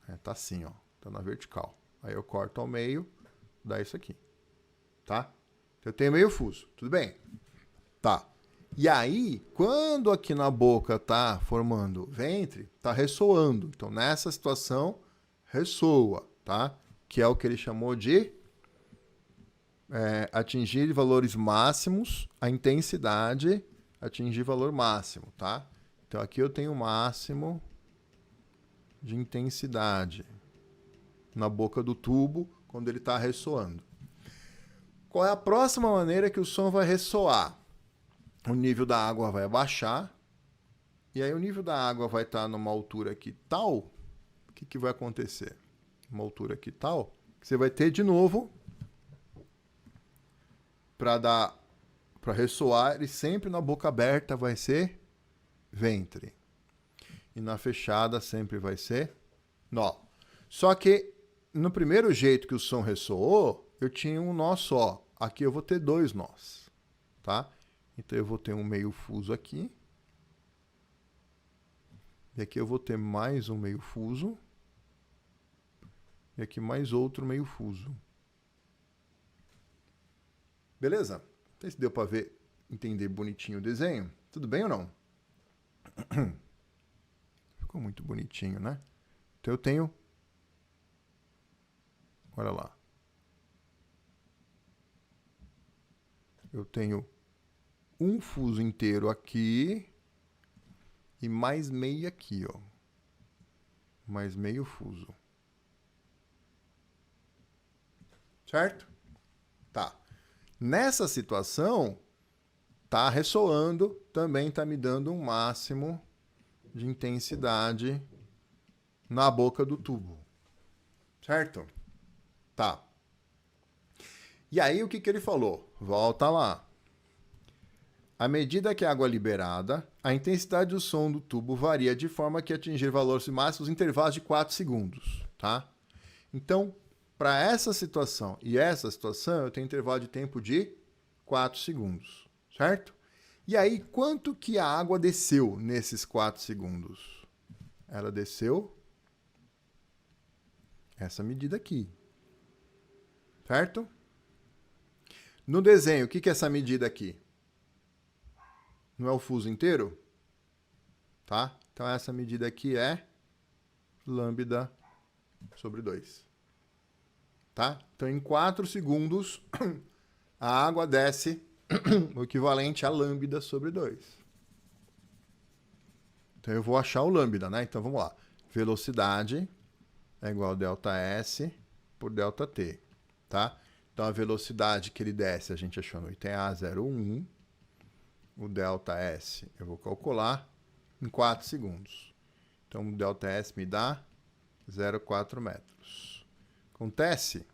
não? Tá assim, ó. Tá na vertical. Aí eu corto ao meio, dá isso aqui. Tá? Então eu tenho meio fuso. Tudo bem? Tá. E aí, quando aqui na boca tá formando ventre, tá ressoando. Então nessa situação, ressoa, tá? Que é o que ele chamou de atingir valores máximos, a intensidade, atingir valor máximo, tá? Então aqui eu tenho o máximo de intensidade na boca do tubo quando ele está ressoando. Qual é a próxima maneira que o som vai ressoar? O nível da água vai baixar, e aí o nível da água vai estar numa altura aqui tal. O que vai acontecer? Uma altura aqui tal, que você vai ter de novo para ressoar, e sempre na boca aberta vai ser ventre. E na fechada sempre vai ser nó. Só que no primeiro jeito que o som ressoou, eu tinha um nó só. Aqui eu vou ter dois nós, tá? Então eu vou ter um meio fuso aqui. E aqui eu vou ter mais um meio fuso. E aqui mais outro meio fuso. Beleza? Não sei se deu para ver, entender bonitinho o desenho. Tudo bem ou não? Ficou muito bonitinho, né? Então eu tenho... Olha lá. Eu tenho um fuso inteiro aqui e mais meio aqui, ó. Mais meio fuso. Certo? Tá. Nessa situação, tá ressoando, também tá me dando um máximo de intensidade na boca do tubo. Certo? Tá. E aí o que ele falou? Volta lá. À medida que a água é liberada, a intensidade do som do tubo varia de forma que atingir valores máximos em intervalos de 4 segundos, tá? Então, para essa situação e essa situação, eu tenho intervalo de tempo de 4 segundos, certo? E aí, quanto que a água desceu nesses 4 segundos? Ela desceu essa medida aqui, certo? No desenho, o que é essa medida aqui? Não é o fuso inteiro? Tá? Então essa medida aqui é lambda sobre 2. Tá? Então em 4 segundos a água desce o equivalente a lambda sobre 2. Então eu vou achar o lambda, né? Então vamos lá. Velocidade é igual a ΔS por ΔT, tá? Então a velocidade que ele desce a gente achou no item A 0,1. O ΔS eu vou calcular em 4 segundos. Então o ΔS me dá 0,4 metros. Acontece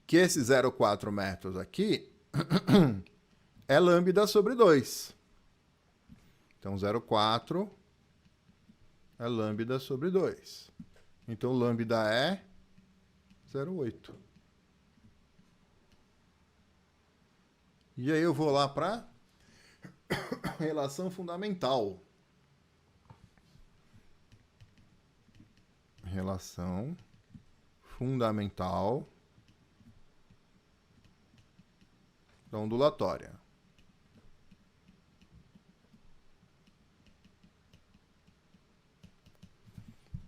que esse 0,4 metros aqui é lambda sobre 2. Então 0,4 é lambda sobre 2. Então lambda é 0,8. E aí eu vou lá para relação fundamental. Relação fundamental da ondulatória.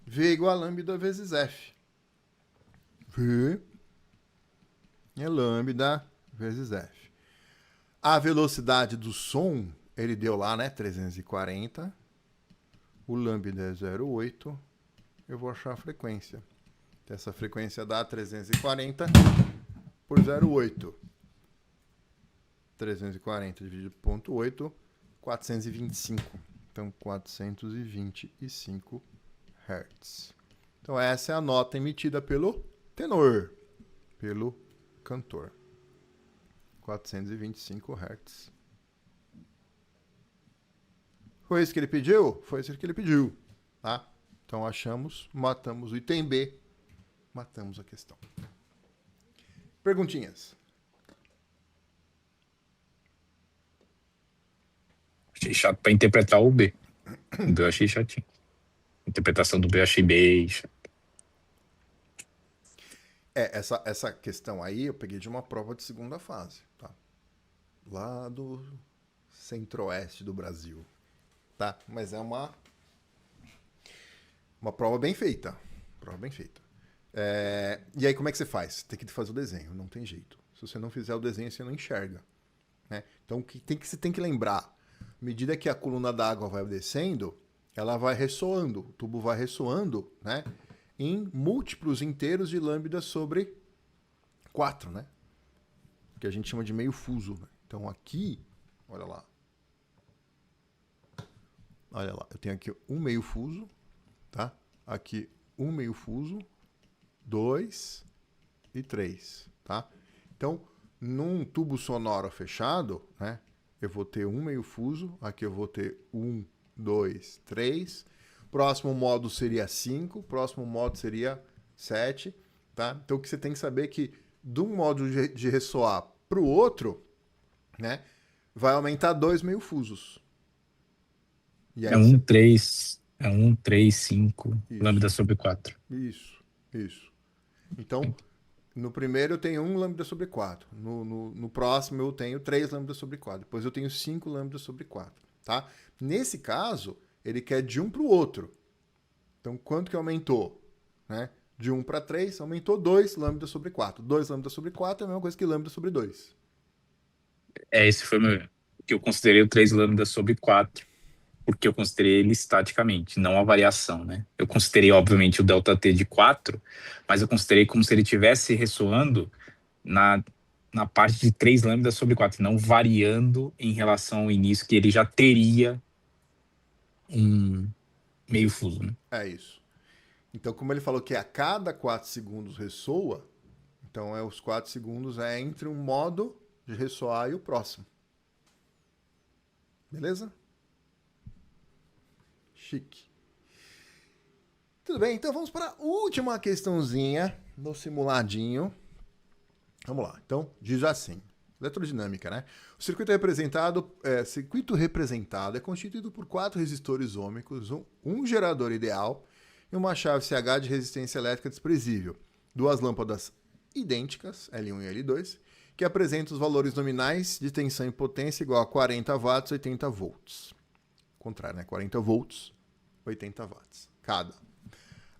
V igual a lambda vezes F. V é lambda vezes F. A velocidade do som, ele deu lá, né? 340. O lambda é 0,8. Eu vou achar a frequência. Essa frequência dá 340 por 0,8. 340 dividido por 0,8, 425. Então, 425 Hz. Então, essa é a nota emitida pelo tenor, pelo cantor. 425 Hz. Foi isso que ele pediu? Foi isso que ele pediu. Tá? Então, achamos, matamos o item B, matamos a questão. Perguntinhas. Achei chato pra interpretar o B. O B eu achei chatinho. A interpretação do B eu achei bem chato. Essa questão aí eu peguei de uma prova de segunda fase, tá? Lá do centro-oeste do Brasil, tá? Mas é uma prova bem feita, prova bem feita. E aí como é que você faz? Tem que fazer o desenho, não tem jeito. Se você não fizer o desenho, você não enxerga, né? Então você tem que lembrar, à medida que a coluna d'água vai descendo, ela vai ressoando, o tubo vai ressoando, né? Em múltiplos inteiros de lambda sobre 4, né? Que a gente chama de meio fuso. Né? Então aqui, olha lá. Olha lá, eu tenho aqui um meio fuso, tá? Aqui um meio fuso, 2 e 3, tá? Então, num tubo sonoro fechado, né? Eu vou ter um meio fuso, aqui eu vou ter 1, 2, 3. Próximo modo seria 5, próximo modo seria 7, tá? Então o que você tem que saber é que de um modo de ressoar para o outro, né, vai aumentar 2 meio fusos. E aí 1, 3, 5, Isso. lambda sobre 4. Isso. Então, no primeiro eu tenho 1 lambda sobre 4. No próximo eu tenho 3 lambda sobre 4. Depois eu tenho 5 lambda sobre 4, tá? Nesse caso, ele quer de um para o outro. Então, quanto que aumentou? Né? De 1 para 3, aumentou 2 lambda sobre 4. 2 lambda sobre 4 é a mesma coisa que lambda sobre 2. Esse foi o meu. Que eu considerei o 3 lambda sobre 4, porque eu considerei ele estaticamente, não a variação, né? Eu considerei, obviamente, o ΔT de 4, mas eu considerei como se ele estivesse ressoando na parte de 3 lambda sobre 4, não variando em relação ao início, que ele já teria um meio fuso, né? É isso. Então, como ele falou que a cada 4 segundos ressoa, então os 4 segundos é entre um modo de ressoar e o próximo. Beleza? Chique. Tudo bem, então vamos para a última questãozinha do simuladinho. Vamos lá. Então, diz assim. Eletrodinâmica, né? O circuito representado é constituído por 4 resistores ômicos, um gerador ideal e uma chave CH de resistência elétrica desprezível. 2 lâmpadas idênticas, L1 e L2, que apresentam os valores nominais de tensão e potência igual a 40 watts, 80 volts. Contrário, né? 40 volts, 80 watts. Cada.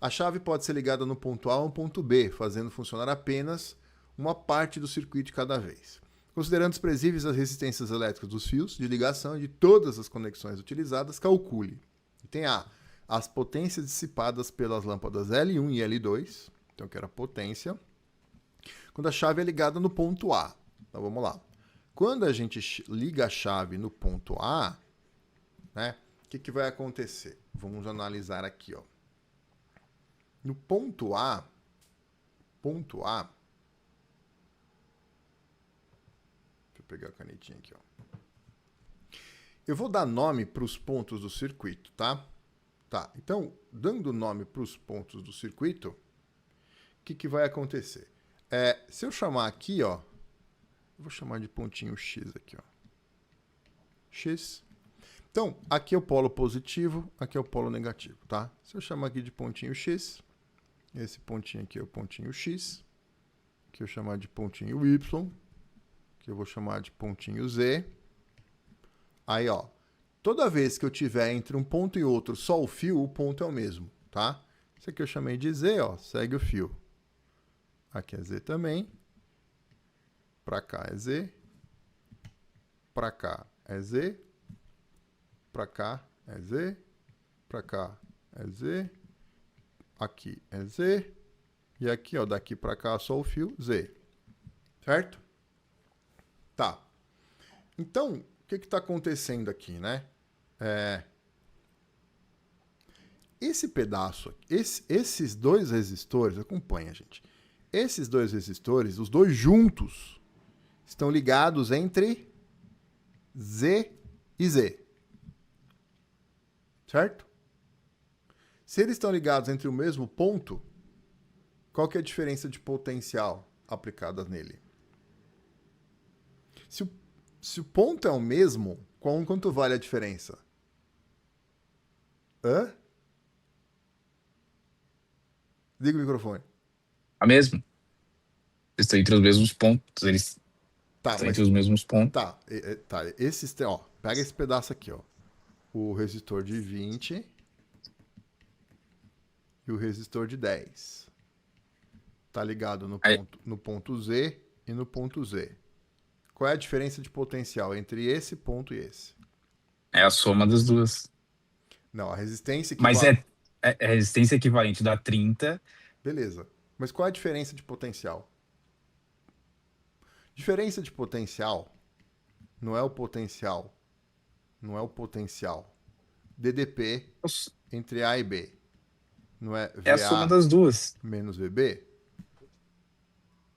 A chave pode ser ligada no ponto A ou no ponto B, fazendo funcionar apenas uma parte do circuito de cada vez. Considerando desprezíveis as resistências elétricas dos fios de ligação e de todas as conexões utilizadas, calcule. Item A. As potências dissipadas pelas lâmpadas L1 e L2. Então, eu quero a potência. Quando a chave é ligada no ponto A. Então, vamos lá. Quando a gente liga a chave no ponto A, né, o que vai acontecer? Vamos analisar aqui. Ó. No ponto A, deixa eu pegar a canetinha aqui. Ó. Eu vou dar nome para os pontos do circuito, tá? Tá, então, dando nome para os pontos do circuito, o que vai acontecer? Se eu chamar aqui, ó, eu vou chamar de pontinho X aqui, ó. X. Então, aqui é o polo positivo, aqui é o polo negativo, tá? Se eu chamar aqui de pontinho X, esse pontinho aqui é o pontinho X, que eu chamar de pontinho Y, que eu vou chamar de pontinho Z. Aí, ó, toda vez que eu tiver entre um ponto e outro só o fio, o ponto é o mesmo, tá? Esse aqui eu chamei de Z, ó, segue o fio. Aqui é Z também. Pra cá é Z. Pra cá é Z. Pra cá é Z. Pra cá é Z. Aqui é Z. E aqui, ó, daqui pra cá só o fio Z. Certo? Tá. Então, o que está acontecendo aqui, né? Esse pedaço, esses dois resistores, acompanha, gente. Esses dois resistores, os dois juntos, estão ligados entre Z e Z. Certo? Se eles estão ligados entre o mesmo ponto, qual que é a diferença de potencial aplicada nele? Se o ponto é o mesmo, quanto vale a diferença? Hã? Liga o microfone. A mesma. Eles estão entre os mesmos pontos. Eles Tá, estão mas entre os mesmos pontos. tá. Ó, pega esse pedaço aqui, ó. O resistor de 20 e o resistor de 10. Tá ligado Aí, no ponto Z e no ponto Z. Qual é a diferença de potencial entre esse ponto e esse? é a soma das duas. Não, a resistência Mas equivale. é resistência equivalente dá 30. Beleza. Mas qual é a diferença de potencial? Diferença de potencial não é o potencial. Não é o potencial. DDP entre A e B. Não é É a soma VA das duas. menos VB?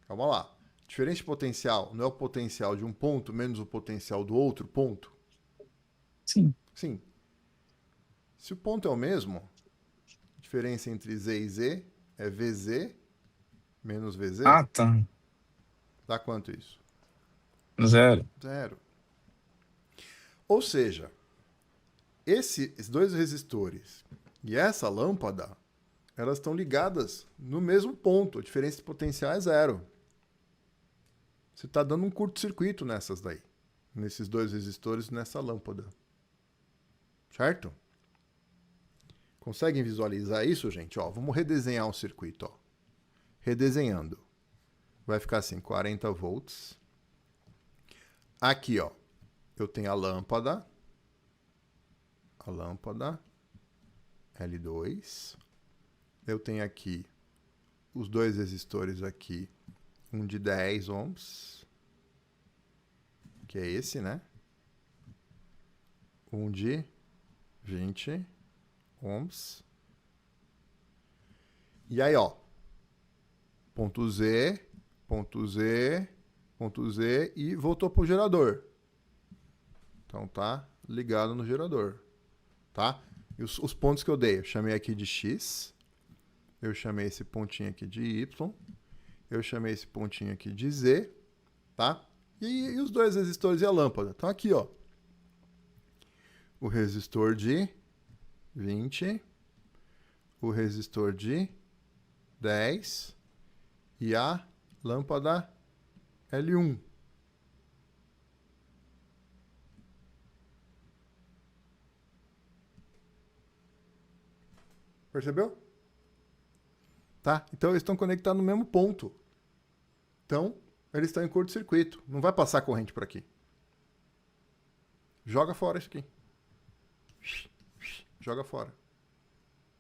Calma lá. Diferença de potencial não é o potencial de um ponto menos o potencial do outro ponto? Sim. Sim. Se o ponto é o mesmo, a diferença entre Z e Z é VZ menos VZ. Ah, tá. Dá quanto isso? Zero. Zero. Ou seja, esses dois resistores e essa lâmpada, elas estão ligadas no mesmo ponto. A diferença de potencial é zero. Você está dando um curto-circuito nessas daí. Nesses dois resistores e nessa lâmpada. Certo? Conseguem visualizar isso, gente? Ó, vamos redesenhar o circuito. Ó. Redesenhando. Vai ficar assim, 40 volts. Aqui, ó, eu tenho a lâmpada. A lâmpada L2. Eu tenho aqui os dois resistores aqui. Um de 10 ohms. Que é esse, né? Um de 20 ohms. E aí, ó. Ponto Z, ponto Z, ponto Z e voltou pro gerador. Então tá ligado no gerador. Tá? E os pontos que eu dei, eu chamei aqui de X. Eu chamei esse pontinho aqui de Y. Eu chamei esse pontinho aqui de Z. Tá? E os dois resistores e a lâmpada. Então aqui, ó. O resistor de 20. O resistor de 10. E a lâmpada L1. Percebeu? Tá? Então eles estão conectados no mesmo ponto. Então, eles estão em curto-circuito. Não vai passar corrente por aqui. Joga fora isso aqui. Joga fora.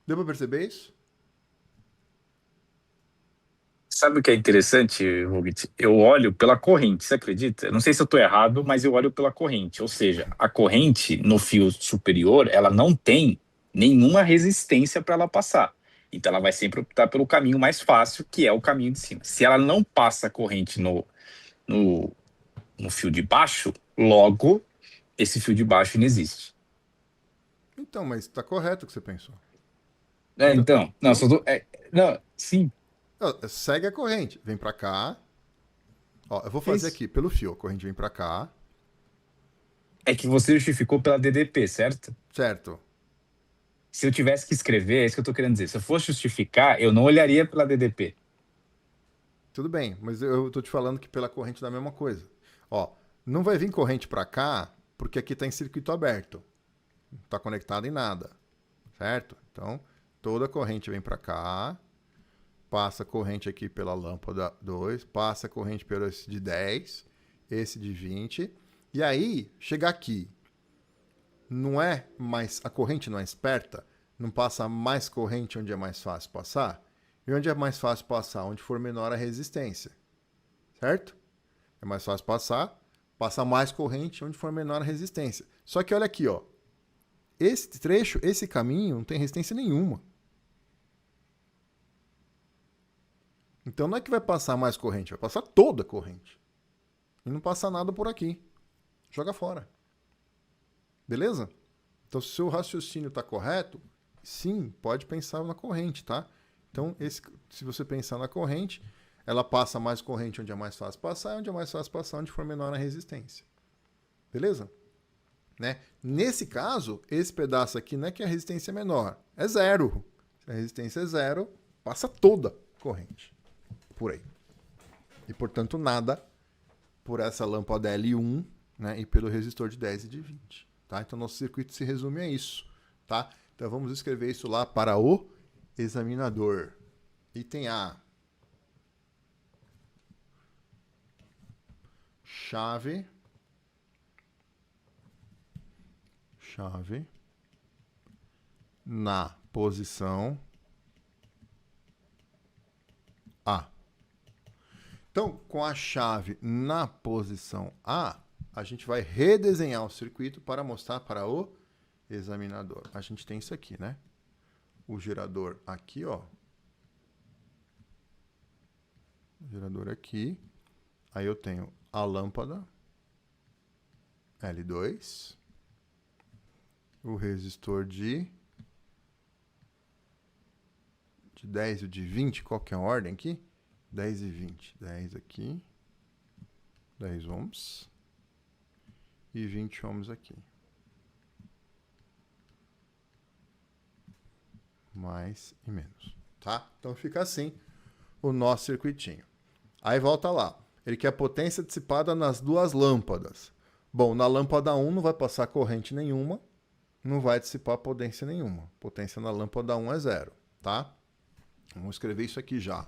Deu pra perceber isso? Sabe o que é interessante, Roget? Eu olho pela corrente, você acredita? Eu não sei se eu estou errado, mas eu olho pela corrente. Ou seja, a corrente no fio superior, ela não tem nenhuma resistência para ela passar. Então ela vai sempre optar pelo caminho mais fácil, que é o caminho de cima. Se ela não passa a corrente no, no fio de baixo, logo esse fio de baixo não existe. Então, mas tá correto o que você pensou. É, Então, então, não, então não, sim, ó, segue a corrente. Vem pra cá. Ó, eu vou é fazer isso. aqui pelo fio. A corrente vem pra cá. É que você justificou pela DDP, certo? Certo. Se eu tivesse que escrever, é isso que eu tô querendo dizer. Se eu fosse justificar, eu não olharia pela DDP. Tudo bem, mas eu tô te falando que pela corrente dá a mesma coisa. Ó, não vai vir corrente pra cá porque aqui tá em circuito aberto. Não tá conectado em nada. Certo? Então, toda a corrente vem pra cá. Passa a corrente aqui pela lâmpada 2, passa a corrente pelo esse de 10, esse de 20. E aí, chega aqui. Não é mais. A corrente não é esperta? Não passa mais corrente onde é mais fácil passar? E onde é mais fácil passar? Onde for menor a resistência. Certo? é mais fácil passar, passa mais corrente onde for menor a resistência. Só que olha aqui, ó. Esse trecho, esse caminho, não tem resistência nenhuma. Então não é que vai passar mais corrente, vai passar toda a corrente. E não passa nada por aqui. Joga fora. Beleza? Então, se o seu raciocínio está correto, sim, pode pensar na corrente, tá? Então, se você pensar na corrente, ela passa mais corrente onde é mais fácil passar, onde é mais fácil passar onde for menor a resistência. Beleza? Né? Nesse caso, esse pedaço aqui não é que a resistência é menor, é zero. Se a resistência é zero, passa toda a corrente por aí. E, portanto, nada por essa lâmpada L1, né, e pelo resistor de 10 e de 20. Tá? Então, nosso circuito se resume a isso. Tá? Então, vamos escrever isso lá para o examinador. Item A. Chave na posição A. Então, com a chave na posição A, a gente vai redesenhar o circuito para mostrar para o examinador. A gente tem isso aqui, né? O gerador aqui, ó. O gerador aqui. Aí eu tenho a lâmpada L2. O resistor de 10 e de 20. Qual que é a ordem aqui? 10 e 20. 10 aqui. 10 ohms. E 20 ohms aqui. Mais e menos. Tá? Então fica assim o nosso circuitinho. Aí volta lá. Ele quer potência dissipada nas duas lâmpadas. Bom, na lâmpada 1 não vai passar corrente nenhuma. Não vai dissipar potência nenhuma. Potência na lâmpada 1 é zero. Tá? Vamos escrever isso aqui já.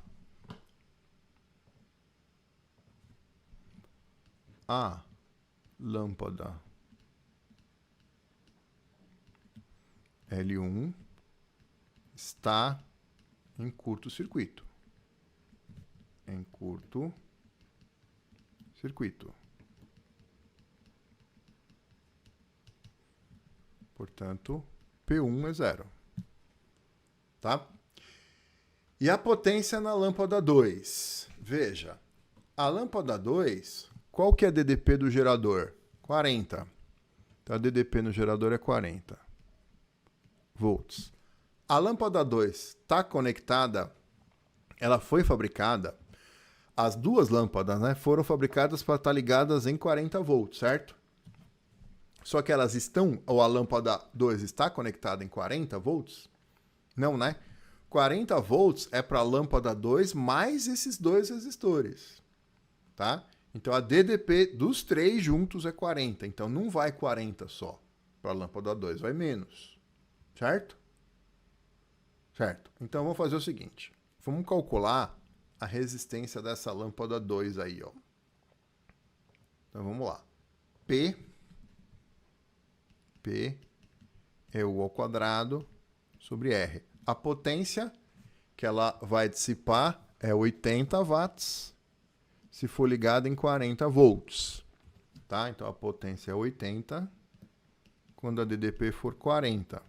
A lâmpada L1 está em curto-circuito. Em curto-circuito. Portanto, P1 é zero. Tá? E a potência na lâmpada 2? Veja, a lâmpada 2, qual que é a DDP do gerador? 40. Então, a DDP no gerador é 40 volts. A lâmpada 2 está conectada, ela foi fabricada, as duas lâmpadas, né, foram fabricadas para estar ligadas em 40 volts, certo? Só que elas estão, ou a lâmpada 2 está conectada em 40 volts? Não, né? 40 volts é para a lâmpada 2 mais esses dois resistores, tá? Então, a DDP dos três juntos é 40. Então, não vai 40 só para a lâmpada 2, vai menos. Certo? Certo. Então, vamos fazer o seguinte. Vamos calcular a resistência dessa lâmpada 2 aí, ó. Então, vamos lá. P é U ao quadrado sobre R. A potência que ela vai dissipar é 80 watts. Se for ligado em 40 volts. Tá? Então, a potência é 80 quando a DDP for 40.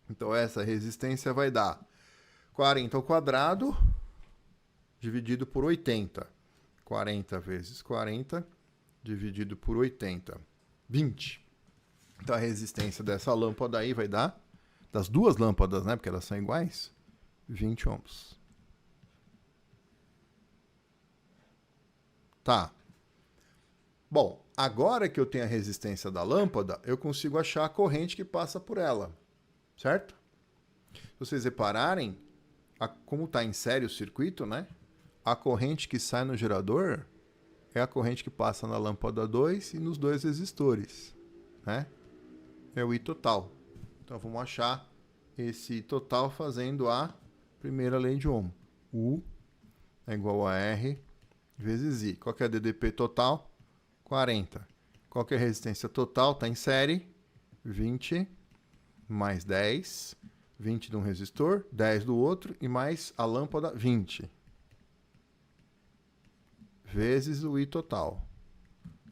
Então, essa resistência vai dar 40 ao quadrado dividido por 80. 40 vezes 40 dividido por 80. 20. Então, a resistência dessa lâmpada aí vai dar, das duas lâmpadas, né? Porque elas são iguais, 20 ohms. Tá. Bom, agora que eu tenho a resistência da lâmpada, eu consigo achar a corrente que passa por ela. Certo? Se vocês repararem, como está em série o circuito, né? A corrente que sai no gerador é a corrente que passa na lâmpada 2 e nos dois resistores. Né? É o I total. Então vamos achar esse I total fazendo a primeira lei de Ohm. U é igual a R vezes I. Qual que é a DDP total? 40. Qual que é a resistência total? Está em série. 20 mais 10. 20 de um resistor, 10 do outro e mais a lâmpada 20. vezes o I total,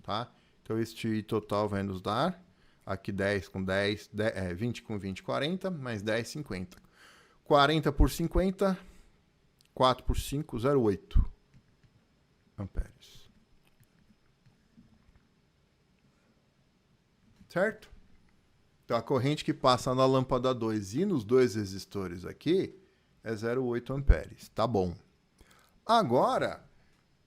tá? Então, este I total vai nos dar, aqui 10 com 10, 20 com 20, 40, mais 10, 50. 40 por 50, 4 por 5, 0,8 amperes. Certo? Então, a corrente que passa na lâmpada 2 e nos dois resistores aqui é 0,8 amperes. Tá bom. Agora,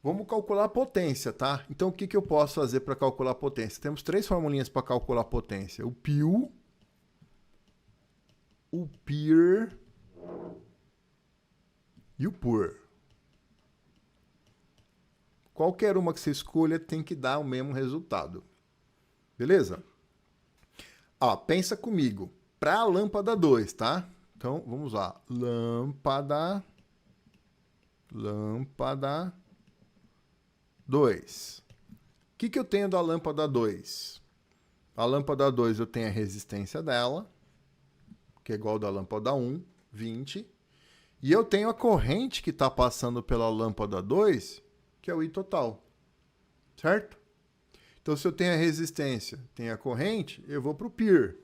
vamos calcular a potência, tá? Então, o que eu posso fazer para calcular a potência? Temos três formulinhas para calcular a potência. O PIU, o PIR e o PUR. Qualquer uma que você escolha tem que dar o mesmo resultado. Beleza? Ó, pensa comigo. Para a lâmpada 2, tá? Então, vamos lá. Lâmpada 2. O que eu tenho da lâmpada 2? A lâmpada 2 eu tenho a resistência dela, que é igual da lâmpada 1, 20. E eu tenho a corrente que está passando pela lâmpada 2, que é o I total. Certo? Então, se eu tenho a resistência, tenho a corrente, eu vou para o PIR.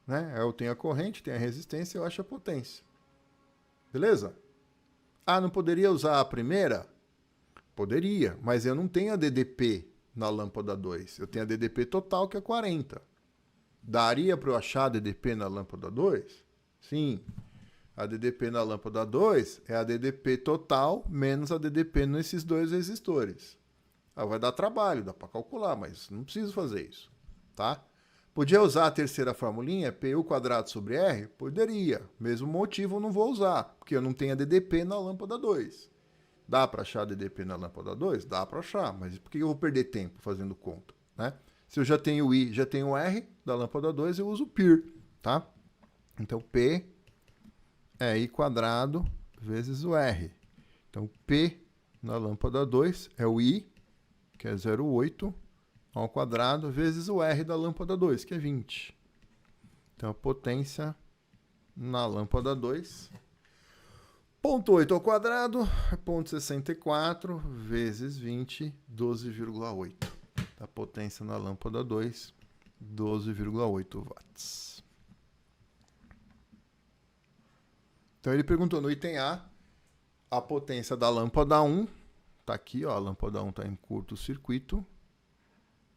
Né? Eu tenho a corrente, tenho a resistência, eu acho a potência. Beleza? Ah, não poderia usar a primeira? Poderia, mas eu não tenho a DDP na lâmpada 2. Eu tenho a DDP total, que é 40. Daria para eu achar a DDP na lâmpada 2? Sim. A DDP na lâmpada 2 é a DDP total menos a DDP nesses dois resistores. Ah, vai dar trabalho, dá para calcular, mas não preciso fazer isso. Tá? Podia usar a terceira formulinha, PU quadrado sobre R? Poderia. Mesmo motivo eu não vou usar, porque eu não tenho a DDP na lâmpada 2. Dá para achar a DDP na lâmpada 2? Dá para achar, mas por que eu vou perder tempo fazendo conta? Né? Se eu já tenho o I, já tenho o R da lâmpada 2, eu uso o PIR. Tá? Então, P é I quadrado vezes o R. Então, P na lâmpada 2 é o I, que é 0,8, ao quadrado, vezes o R da lâmpada 2, que é 20. Então, a potência na lâmpada 2, 0,8 ao quadrado, é 0,64, vezes 20, 12,8. A potência na lâmpada 2, 12,8 watts. Então, ele perguntou no item a potência da lâmpada 1, está aqui, ó, a lâmpada 1 está em curto-circuito.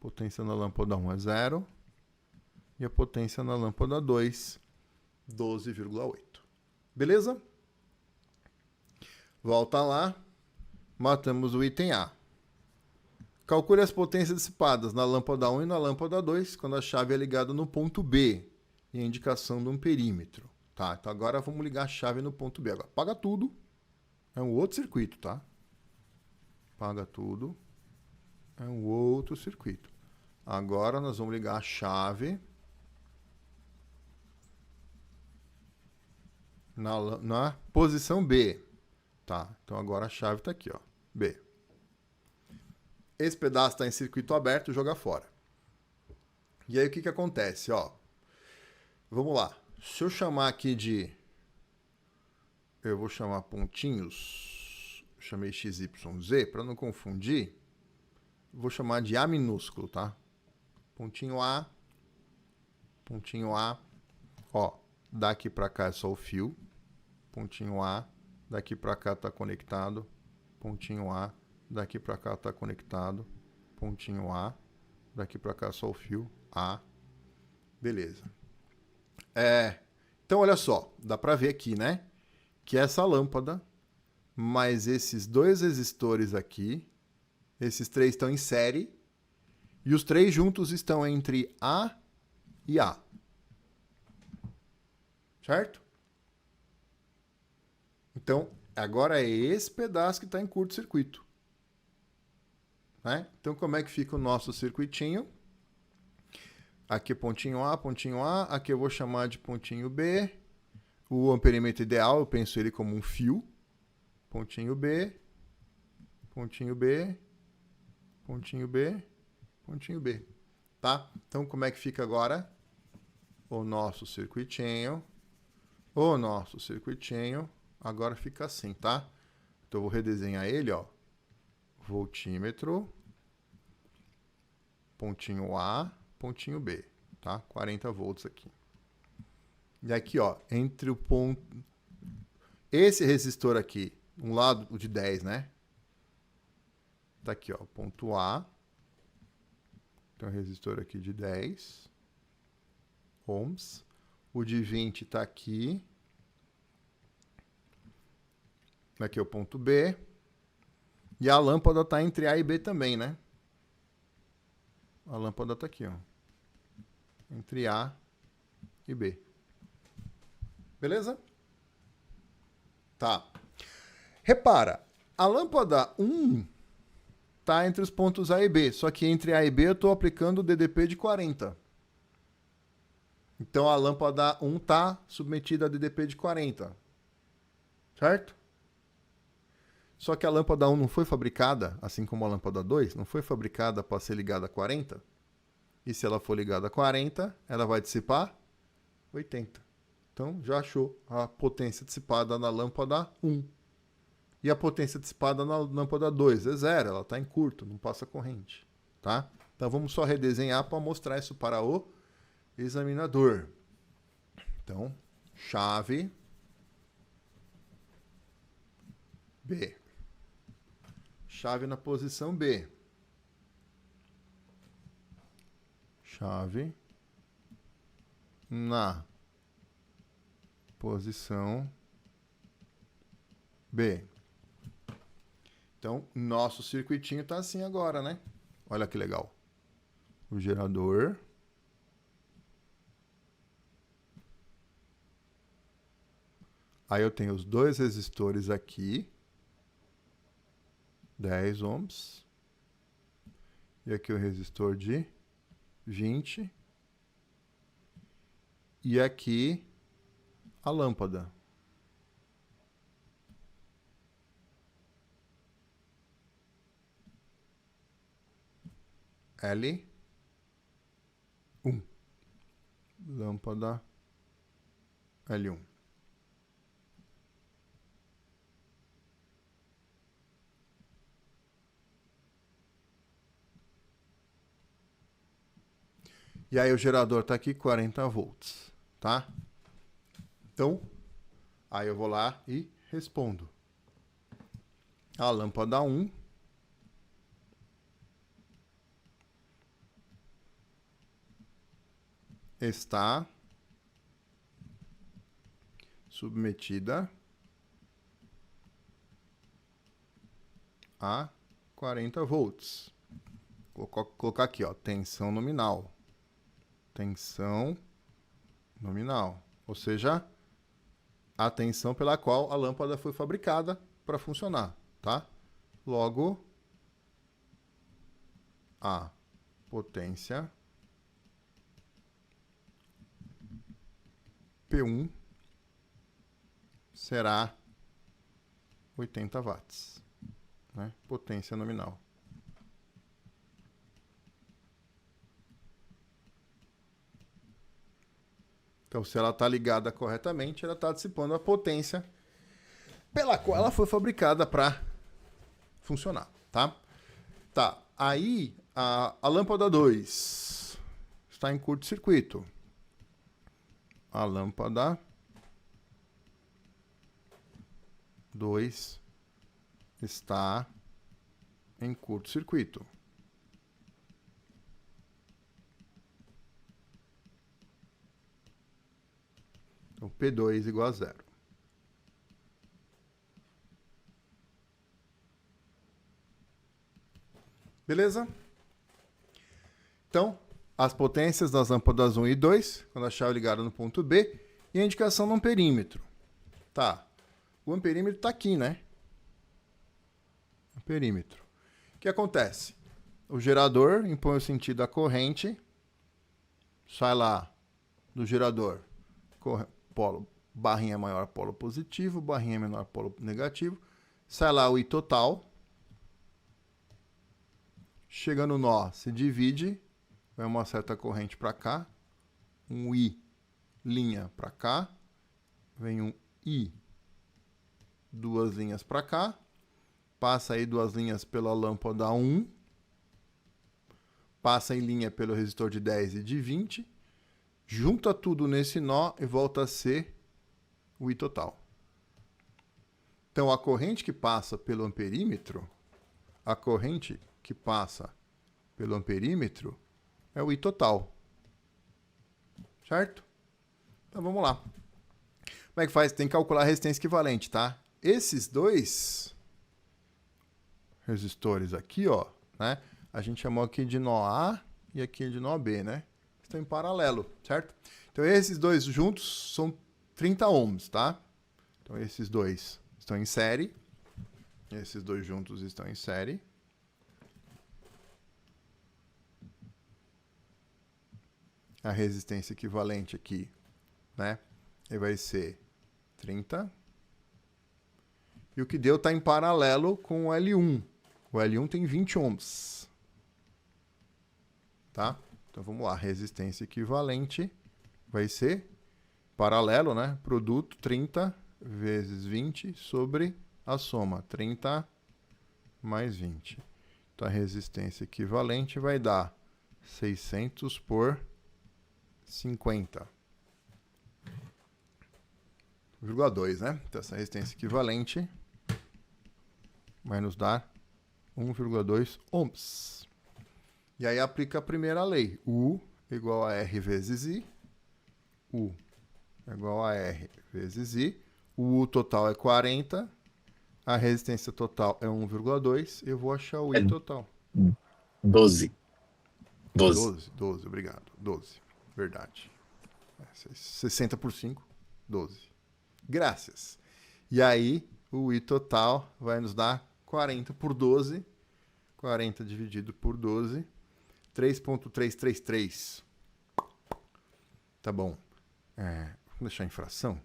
Potência na lâmpada 1 é 0. E a potência na lâmpada 2, 12,8. Beleza? Volta lá. Matamos o item A. Calcule as potências dissipadas na lâmpada 1 e na lâmpada 2 quando a chave é ligada no ponto B e a indicação de um perímetro. Tá? Então agora vamos ligar a chave no ponto B. Agora apaga tudo. É um outro circuito, tá? Apaga tudo. É um outro circuito. Agora nós vamos ligar a chave na posição B. Tá? Então agora a chave está aqui, ó, B. Esse pedaço está em circuito aberto, joga fora. E aí o que acontece? Ó, vamos lá. Se eu chamar aqui de... Eu vou chamar pontinhos. Eu chamei XYZ para não confundir. Vou chamar de A minúsculo, tá? Pontinho A. Pontinho A. Ó, daqui para cá é só o fio. Pontinho A. Daqui para cá está conectado. Pontinho A. Daqui para cá está conectado. Pontinho A. Daqui para cá é só o fio. A. Beleza. Então, olha só. Dá para ver aqui, né? Que essa lâmpada, mais esses dois resistores aqui, esses três estão em série, e os três juntos estão entre A e A. Certo? Então, agora é esse pedaço que está em curto-circuito. Né? Então, como é que fica o nosso circuitinho? Aqui pontinho A, pontinho A. Aqui eu vou chamar de pontinho B. O amperímetro ideal, eu penso ele como um fio. Pontinho B, pontinho B, pontinho B, pontinho B. Tá? Então, como é que fica agora? O nosso circuitinho. O nosso circuitinho agora fica assim, tá? Então, eu vou redesenhar ele, ó. voltímetro, pontinho A, pontinho B, tá? 40 volts aqui. E aqui, ó, entre o ponto... Esse resistor aqui, um lado, o de 10, né? Tá aqui, ó, ponto A. Tem um resistor aqui de 10 ohms. O de 20 tá aqui. Aqui é o ponto B. E a lâmpada tá entre A e B também, né? A lâmpada tá aqui, ó. Entre A e B. Beleza? Tá. Repara, a lâmpada 1 tá entre os pontos A e B, só que entre A e B eu estou aplicando o DDP de 40. Então a lâmpada 1 tá submetida a DDP de 40. Certo? Só que a lâmpada 1 não foi fabricada, assim como a lâmpada 2, não foi fabricada para ser ligada a 40. E se ela for ligada a 40, ela vai dissipar 80. Então já achou a potência dissipada na lâmpada 1. E a potência dissipada na lâmpada 2 é zero, ela está em curto, não passa corrente. Tá? Então vamos só redesenhar para mostrar isso para o examinador. Então, chave B. Chave na posição B. Chave na posição B. Então, nosso circuitinho está assim agora, né? Olha que legal. O gerador. Aí eu tenho os dois resistores aqui. 10 ohms. E aqui o resistor de 20. E aqui a lâmpada. L1. Lâmpada L1. E aí o gerador está aqui 40 volts, tá? Então, aí eu vou lá e respondo. A lâmpada 1 está submetida a 40 volts. Vou colocar aqui, ó, tensão nominal. Tensão nominal. Ou seja, a tensão pela qual a lâmpada foi fabricada para funcionar, tá? Logo, a potência P1 será 80 watts, né? Potência nominal. Então, se ela está ligada corretamente, ela está dissipando a potência pela qual ela foi fabricada para funcionar, tá? Tá, aí a lâmpada 2 está em curto-circuito. A lâmpada 2 está em curto-circuito. Então, P2 igual a 0. Beleza? Então, as potências das lâmpadas 1 e 2, quando a chave ligada no ponto B, e a indicação no amperímetro. Tá. O amperímetro está aqui, né? Amperímetro. O que acontece? O gerador impõe o sentido da corrente, sai lá do gerador, polo, barrinha maior, polo positivo, barrinha menor, polo negativo, sai lá o I total, chega no nó, se divide, vai uma certa corrente para cá, um I linha para cá, vem um I, duas linhas para cá, passa aí 2 linhas pela lâmpada 1, passa em linha pelo resistor de 10 e de 20, junta tudo nesse nó e volta a ser o I total. Então, a corrente que passa pelo amperímetro, é o I total. Certo? Então, vamos lá. Como é que faz? Tem que calcular a resistência equivalente, tá? Esses 2 resistores aqui, ó, né? A gente chamou aqui de nó A e aqui de nó B, né? Estão em paralelo, certo? Então, esses 2 juntos são 30 ohms, tá? Então, esses 2 estão em série. Esses 2 juntos estão em série. A resistência equivalente aqui, né? Ele vai ser 30. E o que deu está em paralelo com o L1. O L1 tem 20 ohms. Tá? Então vamos lá. Resistência equivalente vai ser paralelo, né? Produto 30 vezes 20 sobre a soma. 30 mais 20. Então a resistência equivalente vai dar 600 por 50. 1,2, né? Então essa resistência equivalente vai nos dar 1,2 ohms. E aí aplica a primeira lei. U igual a R vezes I. U é igual a R vezes I. O U total é 40. A resistência total é 1,2. Eu vou achar o I total. 12. 12, obrigado. 12, verdade. 60 por 5, 12. Graças. E aí, o I total vai nos dar 40 por 12. 40 dividido por 12. 3,333. Tá bom. Vamos deixar em fração.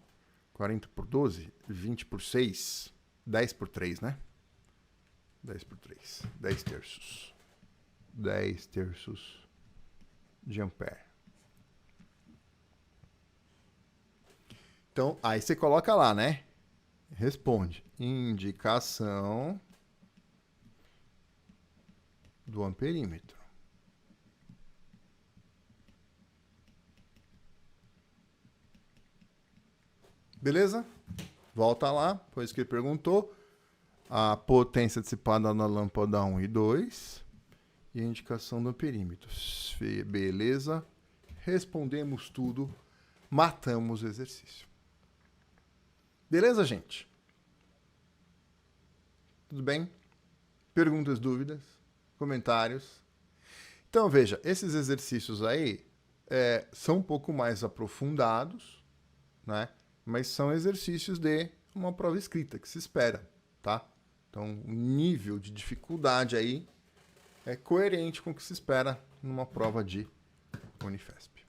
40 por 12, 20 por 6, 10 por 3, né? 10 por 3. 10 terços. 10 terços de ampere. Então, aí você coloca lá, né? Responde. Indicação do amperímetro. Beleza? Volta lá, pois que ele perguntou. A potência dissipada na lâmpada 1 e 2. E a indicação do amperímetro. Beleza? Respondemos tudo. Matamos o exercício. Beleza, gente? Tudo bem? Perguntas, dúvidas, comentários? Então, veja, esses exercícios aí são um pouco mais aprofundados, né? Mas são exercícios de uma prova escrita, que se espera, tá? Então, o nível de dificuldade aí é coerente com o que se espera numa prova de Unifesp.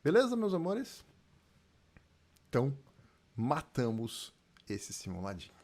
Beleza, meus amores? Então, matamos esse simuladinho.